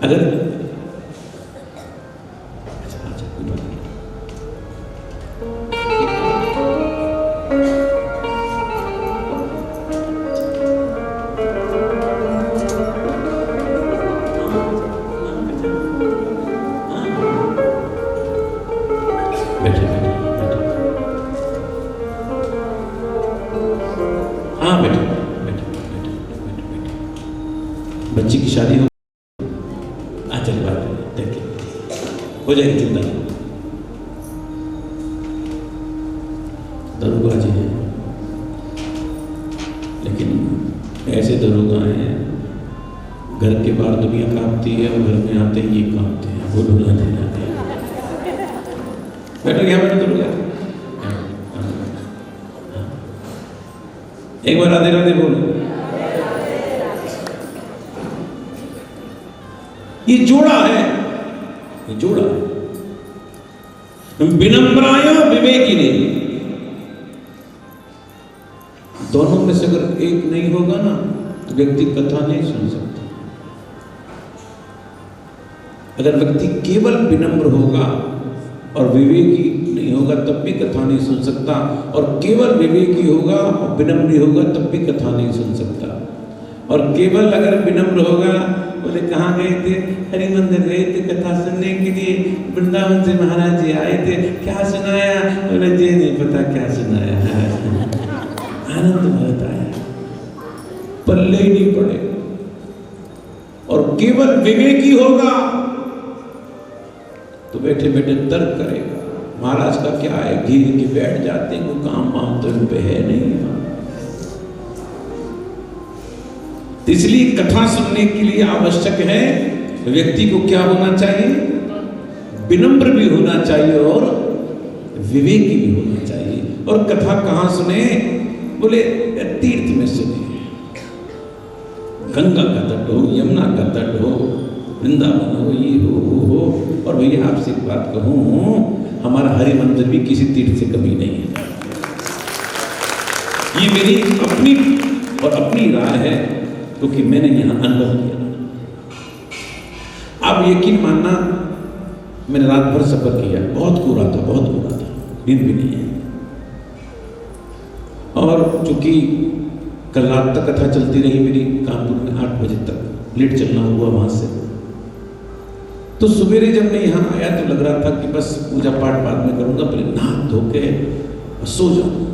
अगर बच्ची की शादी हो चलिए बात देखिए हो जाएगी, चिंता नहीं। दरोगा जी हैं, लेकिन ऐसे दरोगा हैं घर के बाहर दुनिया कांपती है और घर में आते ही ये कांपते हैं। बोलो राधे राधे। बैठो क्या बैठो तुम लोग? एक बार राधे राधे बोलो। ये जोड़ा है, ये जोड़ा है। विनम्राय विवेकिनी, दोनों में से अगर एक नहीं होगा ना तो व्यक्ति कथा नहीं सुन सकता। अगर व्यक्ति केवल विनम्र होगा और विवेकी नहीं होगा तब भी कथा नहीं सुन सकता, और केवल विवेकी होगा और विनम्र होगा तब भी कथा नहीं सुन सकता। और केवल अगर विनम्र होगा, बोले कहाँ गए थे? हरि मंदिर गए थे कथा सुनने के लिए, वृंदावन से महाराज जी आए थे, क्या सुनाया? बोले जी नहीं पता क्या सुनाया है। आनंद बहुत आया, पल्ले ही नहीं पड़े। और केवल विवेकी होगा तो बैठे बैठे तर्क करेगा, महाराज का क्या है, घिर के बैठ जाते हैं, कोई काम वाम तो इन पे है नहीं। इसलिए कथा सुनने के लिए आवश्यक है व्यक्ति को क्या होना चाहिए? विनम्र भी होना चाहिए और विवेकी भी होना चाहिए। और कथा कहाँ सुने? बोले तीर्थ में सुने, गंगा का तट हो, यमुना का तट हो, वृंदावन हो, ये हो। और भैया आपसे एक बात कहूँ, हमारा हरि मंदिर भी किसी तीर्थ से कमी नहीं है। ये मेरी अपनी और अपनी राय है, क्योंकि मैंने यहां अनुभव किया। आप यकीन मानना, मैंने रात भर सफर किया, बहुत कोहरा था, बहुत कोहरा था, नींद भी नहीं है। और चूंकि कल रात तक कथा चलती रही मेरी कानपुर में 8 बजे तक, लेट चलना हुआ वहां से। तो सवेरे जब मैं यहाँ आया तो लग रहा था कि बस पूजा पाठ बाद में करूंगा, पहले नहा धो के सो जाऊं।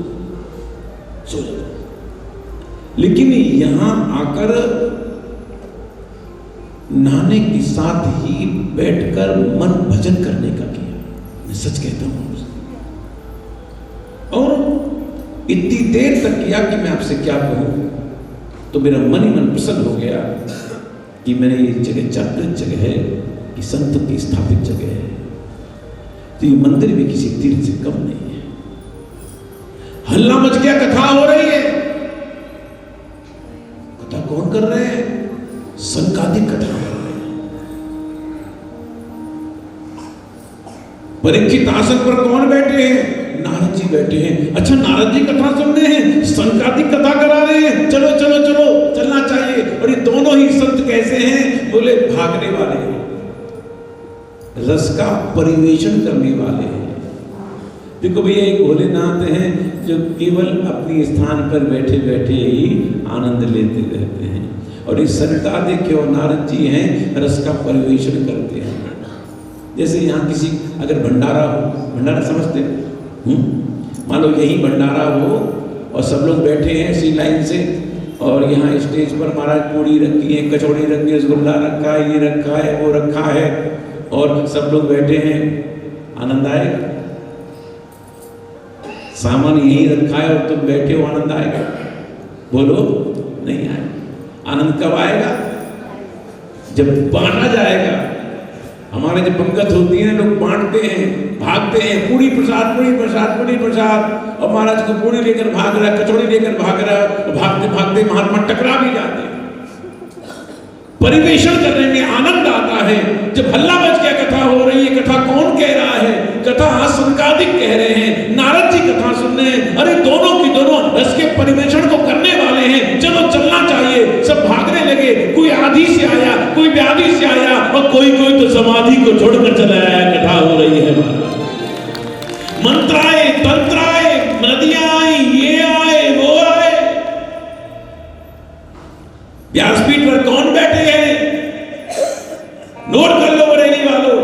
लेकिन यहाँ आकर नहाने के साथ ही बैठकर मन भजन करने का किया, मैं सच कहता हूं। और इतनी देर तक किया कि मैं आपसे क्या कहूं, तो मेरा मन ही मन प्रसन्न हो गया कि मैंने ये जगह जागृत जगह है, कि संत की स्थापित जगह है, तो ये मंदिर भी किसी तीर्थ से कम नहीं है। हल्ला मच गया, कथा हो रही है। कथा कौन कर रहे हैं? संकादिक कथा कर रहे हैं। परीक्षित आसन पर कौन बैठे हैं? नारद जी बैठे हैं। अच्छा, नारद जी कथा सुन रहे हैं, संकादिक कथा करा रहे हैं। चलो चलो चलो, चलना चाहिए। और ये दोनों ही संत कैसे हैं? बोले भागने वाले हैं, रस का परिवेशन करने वाले हैं। देखो भैया, एक भोलेनाथ हैं जो केवल अपने स्थान पर बैठे बैठे ही आनंद लेते रहते हैं, और इस संकादिक और नारद जी हैं, रस का परिवेशन करते हैं। जैसे यहाँ किसी अगर भंडारा हो, भंडारा समझते हैं, मान लो यही भंडारा हो और सब लोग बैठे हैं इसी लाइन से, और यहाँ स्टेज पर महाराज पूड़ी रखी है, कचौड़ी रखी है, रसगुल्ला रखा है, ये रखा है, वो रखा है, और सब लोग बैठे हैं, आनंद आएगा? सामान यही रखा है और तुम बैठे हो, आनंद आएगा? बोलो, नहीं आएगा। आनंद कब आएगा? जब बांटा जाएगा। हमारे जब पंगत होती है, लोग बांटते हैं, भागते हैं, पूरी प्रसाद, पूरी प्रसाद, पूरी प्रसाद, और महाराज को पूरी लेकर भाग रहा है, कचौड़ी लेकर भाग रहा है, और भागते भागते महात्मा टकरा भी जाते हैं। परिवेशन करने में आनंद आता है। जब हल्ला मच गया, कथा हो रही है, कथा कौन कह रहा है? कथा संकादिक कह रहे हैं, नारद जी कथा सुन रहे हैं। अरे दोनों की दोनों रस के परिवेशन को करने वाले हैं। चलो चलना चाहिए। सब भागने लगे, कोई आधी से आया, कोई व्याधि से आया, और कोई तो समाधि को छोड़कर चला आया। कथा हो रही है, मंत्र आए, तंत्र आए, नदियां आई, ये आए, वो आए। व्यासपीठ पर कौन बैठे हैं? नोट कर लो बरेली वालों,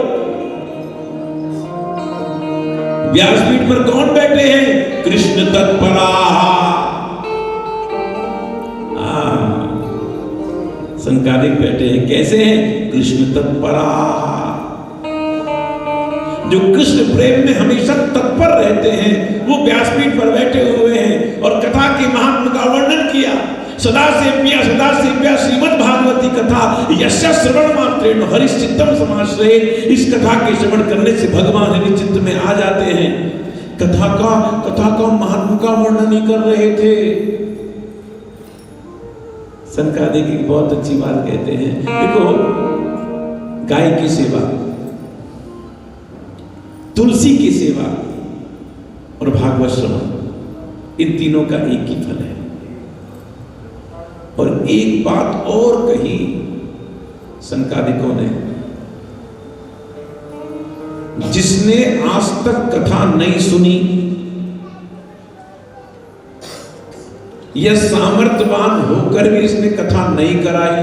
व्यासपीठ पर कौन बैठे हैं? कृष्ण तत्परा। संकादिक बैठे हैं। कैसे हैं? कृष्ण तत्परा, जो कृष्ण प्रेम में हमेशा तत्पर रहते हैं, वो व्यासपीठ पर बैठे हुए हैं और कथा के महात्म का वर्णन किया। सदा सेव्या श्रीमद्भागवती कथा यस्य श्रवण मात्रेण हरिश्चित्तम समाश्रये। इस कथा के श्रवण करने से भगवान हरि चित्त में आ जाते हैं। कथा का महात्मा का वर्णन ही कर रहे थे। सनकादिक की बहुत अच्छी बात कहते हैं, देखो गाय की सेवा, तुलसी की सेवा और भागवत श्रवण, इन तीनों का एक ही फल है। और एक बात और कही सनकादिकों ने, जिसने आज तक कथा नहीं सुनी या सामर्थ्यवान होकर भी इसने कथा नहीं कराई,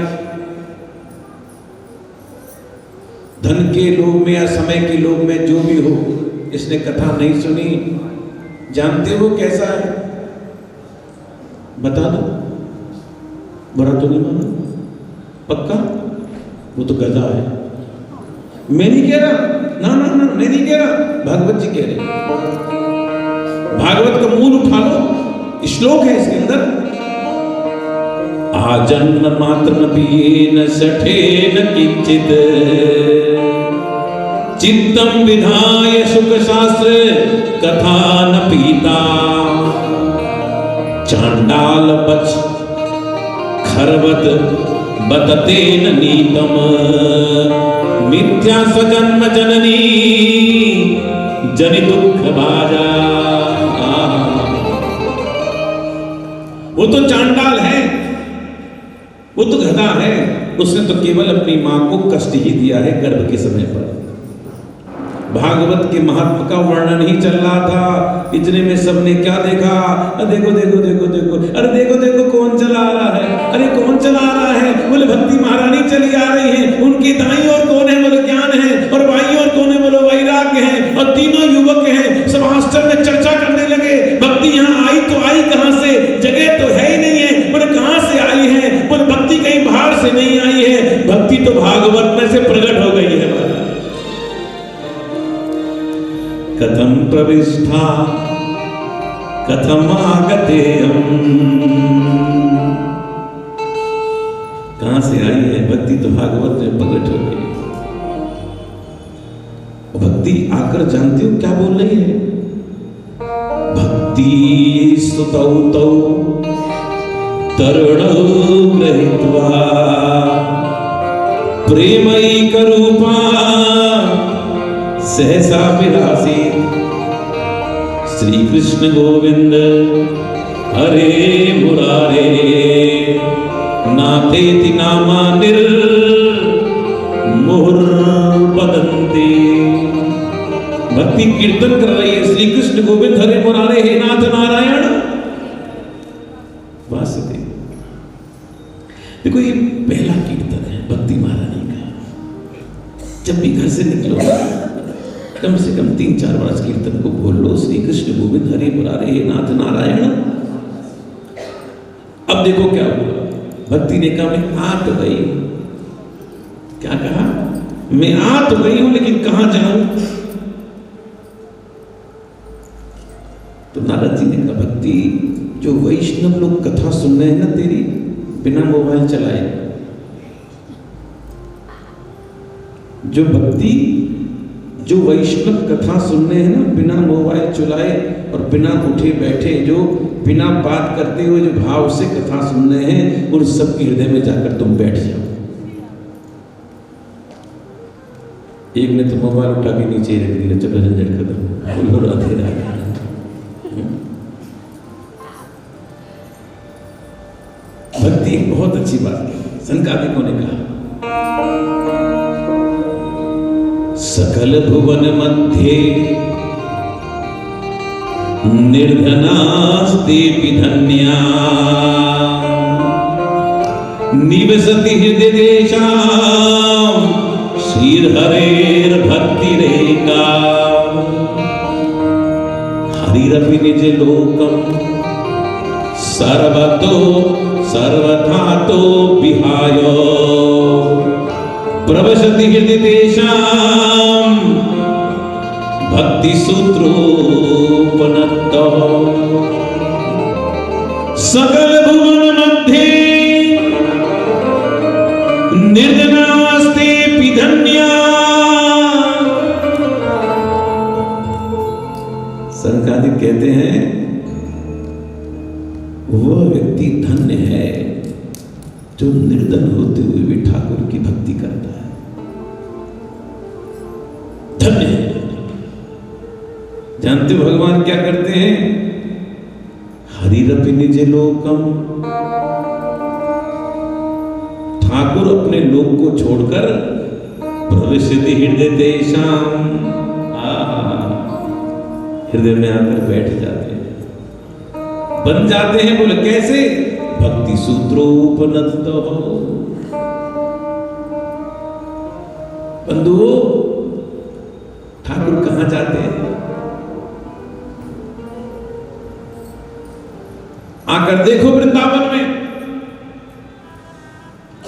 धन के लोभ में या समय के लोभ में जो भी हो, इसने कथा नहीं सुनी, जानते हो कैसा है? बता दो, बुरा तो नहीं माना? पक्का? वो तो गधा है। मैं नहीं कह रहा, ना मैं नहीं कह रहा, भागवत जी कह रहे। भागवत का मूल उठा लो, श्लोक है इसके अंदर, आजन्म मात्र न सठेन किंचित चित्तम विधाय सुख शास्त्र कथा न पीता चांडाल बच खरवत बतते न नीतम मिथ्या स्वजन्म जननी जनि दुख भाजा। वो तो चांडाल है, वो तो गधा है, उसने तो केवल अपनी मां को कष्ट ही दिया है गर्भ के समय पर। भागवत के महात्मा का वर्णन ही चल रहा था, इतने में सबने क्या देखा? देखो देखो देखो देखो, अरे देखो देखो कौन चला आ रहा है, अरे कौन चला आ रहा है? बोले भक्ति महारानी चली आ रही है, उनकी दाई और कौन है? बोले ज्ञान है, और बाई और कौन है? बोले वैराग्य है, और तीनों युवक हैं। सब आश्चर्य में चर्चा करने लगे, भक्ति यहाँ आई तो आई कहां से? जगह तो है ही नहीं है। बोले कहां से आई है? बोले भक्ति कहीं बाहर से नहीं आई है, भक्ति तो भागवत में से प्रकट हो गई है। कथम प्रविष्ठा कथम आगतेयम, कहां से आई है? भक्ति तो भागवत में प्रकट हो गई। भक्ति आकर जानते हो क्या बोल रही है? भक्ति स्तुतौ तौ तरुणौ गृहीत्वा प्रेमैक रूपा सहसा विलासी श्री कृष्ण गोविंद हरे मुरारे नाथेति नामा निर्मुहुर्वदन्ति। भक्ति कीर्तन कर रही है, श्री कृष्ण गोविंद हरे मुरारे, हे नाथ नारायण वासुदेव। देखो ये पहला कीर्तन है भक्ति महारानी का। जब भी घर से निकलो कम से कम 3-4 वर्ष कीर्तन को बोल लो, श्री कृष्ण गोविंद हरि मुरारे हे नाथ नारायण। अब देखो क्या हुआ, भक्ति ने कहा मैं आ तो गई। क्या कहा? मैं आ तो गई हूं, लेकिन कहां जाऊं? तो नारद जी ने कहा भक्ति, जो वैष्णव लोग कथा सुन रहे हैं ना तेरी, बिना मोबाइल चलाए, जो भक्ति जो वैष्णव कथा सुनने हैं ना बिना मोबाइल चलाए और बिना उठे बैठे, जो बिना बात करते हुए जो भाव से कथा सुन रहे हैं, उन सबके हृदय में जाकर तुम बैठ जाओ। एक ने तो मोबाइल उठा के नीचे ही रख दिया, चलो झंझट खत्म, बोलो राधे राधे। भक्ति एक बहुत अच्छी बात है। सनकादिकों ने कहा सकल भुवन मध्य निर्धनास्ते धन्या निवसति हृदय देशाम श्रीहरेर भक्ति रेका हरिरपि निज लोकम सर्वतो सर्वथा तो विहाय प्रवसति हृदय देशाम भक्ति सूत्रोपनत्तो सकल भुवन मध्ये निर्जनास्ते पिधन्या। संकादिक कहते हैं वह व्यक्ति धन्य है जो निर्धन होते हुए भी ठाकुर की भक्ति करता है, धन्य है। जानते हो भगवान क्या करते हैं? हरिरपि निज लोकम, ठाकुर अपने लोक को छोड़कर प्रविशति हृदय तेषाम, हृदय में आकर बैठ जाते हैं, बन जाते हैं। बोले कैसे? भक्ति सूत्रोपनत हो। बंधुओं, ठाकुर कहां जाते हैं? आकर देखो वृंदावन में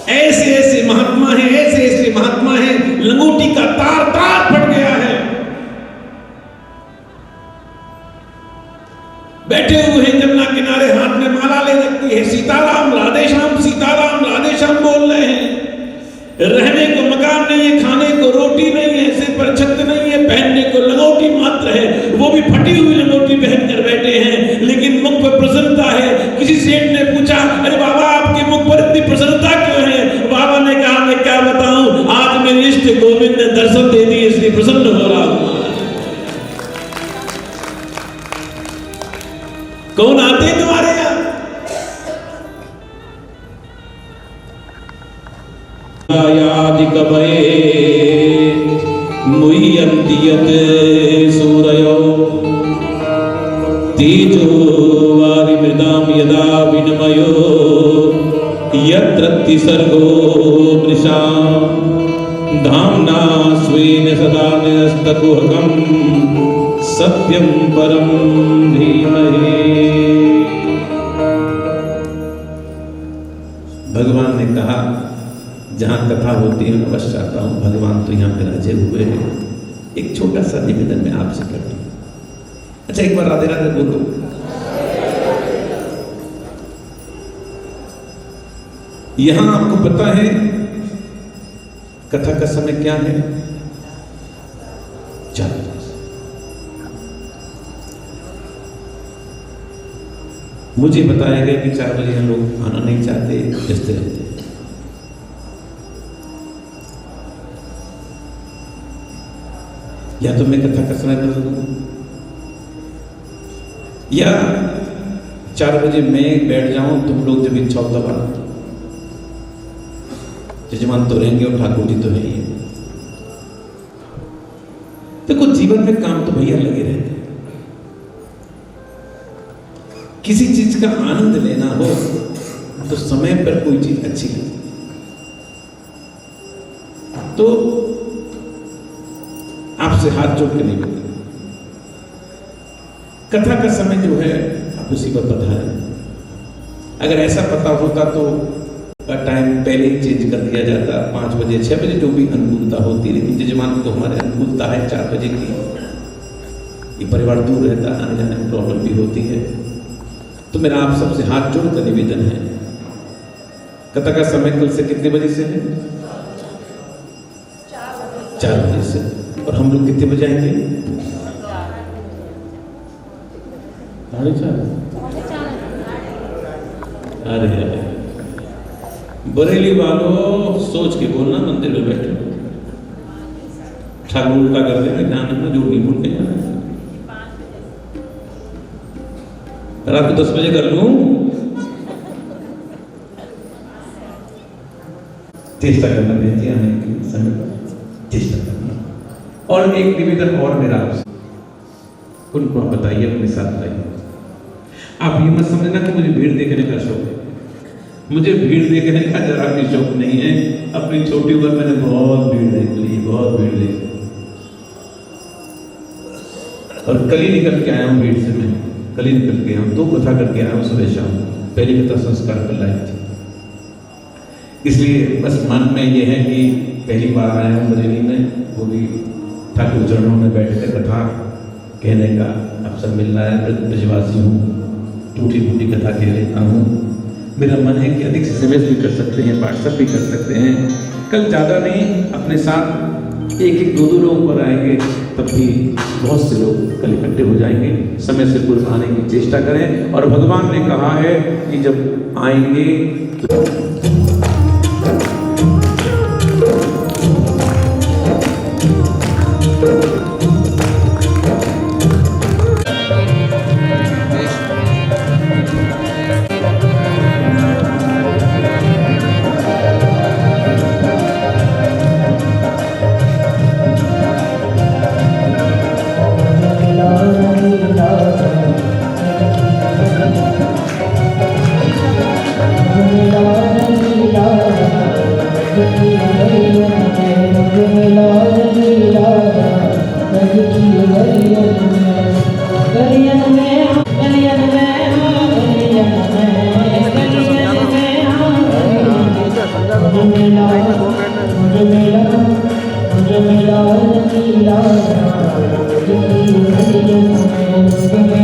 ऐसे ऐसे महात्मा हैं, ऐसे ऐसे महात्मा हैं, लंगोटी का तार तार फट गया है, बैठे हुए हैं जमुना किनारे, हाथ में माला ले रखी है, सीताराम राधेश्याम बोल रहे हैं। रहने को मकान नहीं है, खाने को रोटी नहीं है, सिर पर छत नहीं है, पहनने को लंगोटी मात्र है, वो भी फटी हुई लंगोटी पहनकर बैठे हैं, लेकिन मुख पर प्रसन्नता है। किसी सेठ ने पूछा, अरे बाबा आपके मुख पर इतनी प्रसन्नता क्यों है? बाबा ने कहा, मैं क्या बताऊं, आज मेरे इष्ट गोविंद ने दर्शन दे दिए इसलिए प्रसन्न हो रहा हूं। कौन आते हैं तुम्हारे यहां? कवये मुह्यन्ति यत् सूरयो तेजो वारिमृदां यदा विनिमयो यत्र सर्गो मृषां धाम्ना स्वेन सदा निरस्तकुहकं सत्यं परं धीमहि। भगवान ने कहा, जहां कथा होती है मैं बस चाहता हूं, भगवान तो यहां पे राजे हुए हैं, एक छोटा सा निवेदन मैं आपसे करता हूं। अच्छा, एक बार राधे राधे बोलो। यहां आपको पता है कथा का समय क्या है? 4 बजे। मुझे बताया गया कि 4 बजे हम लोग आना नहीं चाहते, व्यस्त रहते। या तो मैं कथा का समय बदल दूं, या 4 बजे मैं बैठ जाऊं, तुम लोग जब इच्छा हो तब आना। यजमान तो रहेंगे और ठाकुर जी तो है ही। देखो, जीवन में काम तो भैया लगे रहते हैं। किसी चीज का आनंद लेना हो तो समय पर कोई चीज अच्छी लगती है। तो आपसे हाथ जोड़ के नहीं बोलते, कथा का समय जो है आप उसी पर पधारें। अगर ऐसा पता होता तो टाइम पहले ही चेंज कर दिया जाता, 5 बजे 6 बजे जो भी अनुकूलता होती, लेकिन यजमान को हमारे अनुकूलता है 4 बजे की। ये परिवार दूर रहता, आने जाने में प्रॉब्लम भी होती है। तो मेरा आप सबसे हाथ जोड़कर निवेदन है, कथा का समय कल से कितने बजे से है? 4 बजे से। और हम लोग कितने बजे आएंगे? 4:30। अरे बरेली वालों, सोच के बोलना, मंदिर में बैठे ठाकुर उल्टा कर देंगे, ध्यान रखना, जो नहीं भूल के जाना। रात को 10 बजे कर लूं, चेष्टा करना बेहती आने की समय पर चेष्टा करना। और एक निवेदन और मेरा आपसे, उनको आप बताइए, अपने साथ लाइए। आप ये मत समझना कि मुझे भीड़ देखने का शौक है, मुझे भीड़ देखने का जरा भी शौक नहीं है। अपनी छोटी उम्र मैंने बहुत भीड़ देख ली, बहुत भीड़ देख ली, और कल ही निकल के आया हूँ भीड़ से। मैं कल ही निकल के आया हूँ, 2 कथा करके आया हूँ सुबह शाम। पहली कथा संस्कार पर लाई थी, इसलिए बस मन में ये है कि पहली बार आया हूँ बरेली में, वो भी ठाकुर चरणों में बैठ कर कथा कहने का अवसर मिल रहा है। ब्रजवासी हूँ, टूटी फूटी कथा कह लेता हूँ। मेरा मन है कि अधिक से SMS भी कर सकते हैं, व्हाट्सएप भी कर सकते हैं। कल ज़्यादा नहीं, अपने साथ एक एक दो दो लोग पर आएंगे, तब भी बहुत से लोग कल इकट्ठे हो जाएंगे। समय से पूर्व आने की चेष्टा करें। और भगवान ने कहा है कि जब आएंगे तो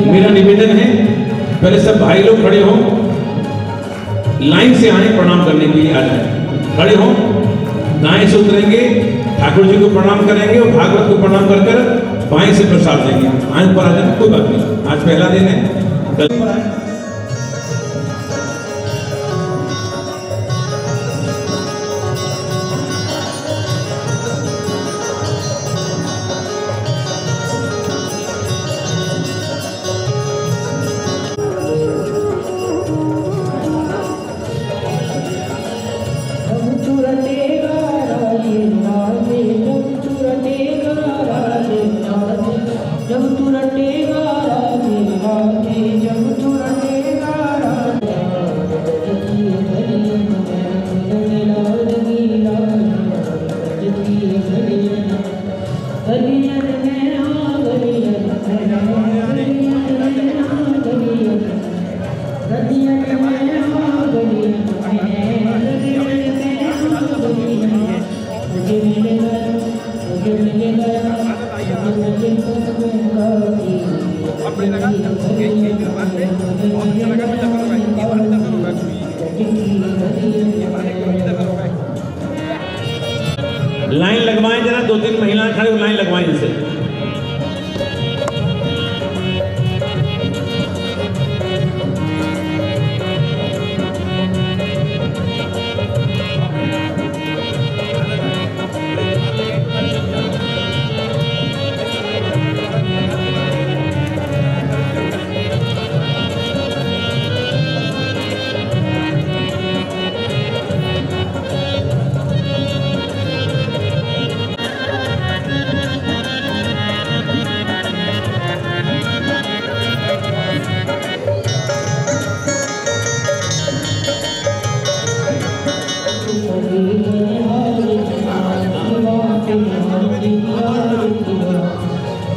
मेरा निवेदन है, पहले सब भाई लोग खड़े हों, लाइन से आए प्रणाम करने के लिए आ जाए। खड़े हों, दाएं से उतरेंगे, ठाकुर जी को प्रणाम करेंगे और भागवत को प्रणाम कर कर बाएं से प्रसाद देंगे। आए पर आ जाए, कोई बात नहीं, आज पहला दिन है। कल पर आए। लाइन लगवाएं जरा, 2-3 महिलाएं खड़े हो, लाइन लगवाएं इनसे।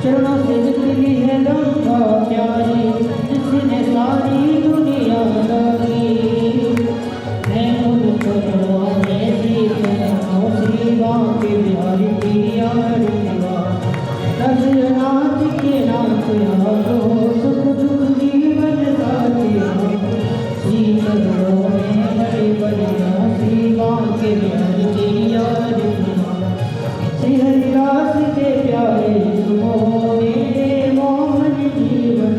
चरणों से निकली है गंगा प्यारी, जिसने सारी दुनिया डाली। मैं उन चरणों में श्री बांके बिहारी की आरतिया। दशनाथ के नाथ हो, सुख दुख जीवन साथी हो। श्री चरणों में बड़े बड़े श्री बांके बिहारी की आरतिया। श्री हरिदास के प्यारे सुनो मेरे मोहन जीवन।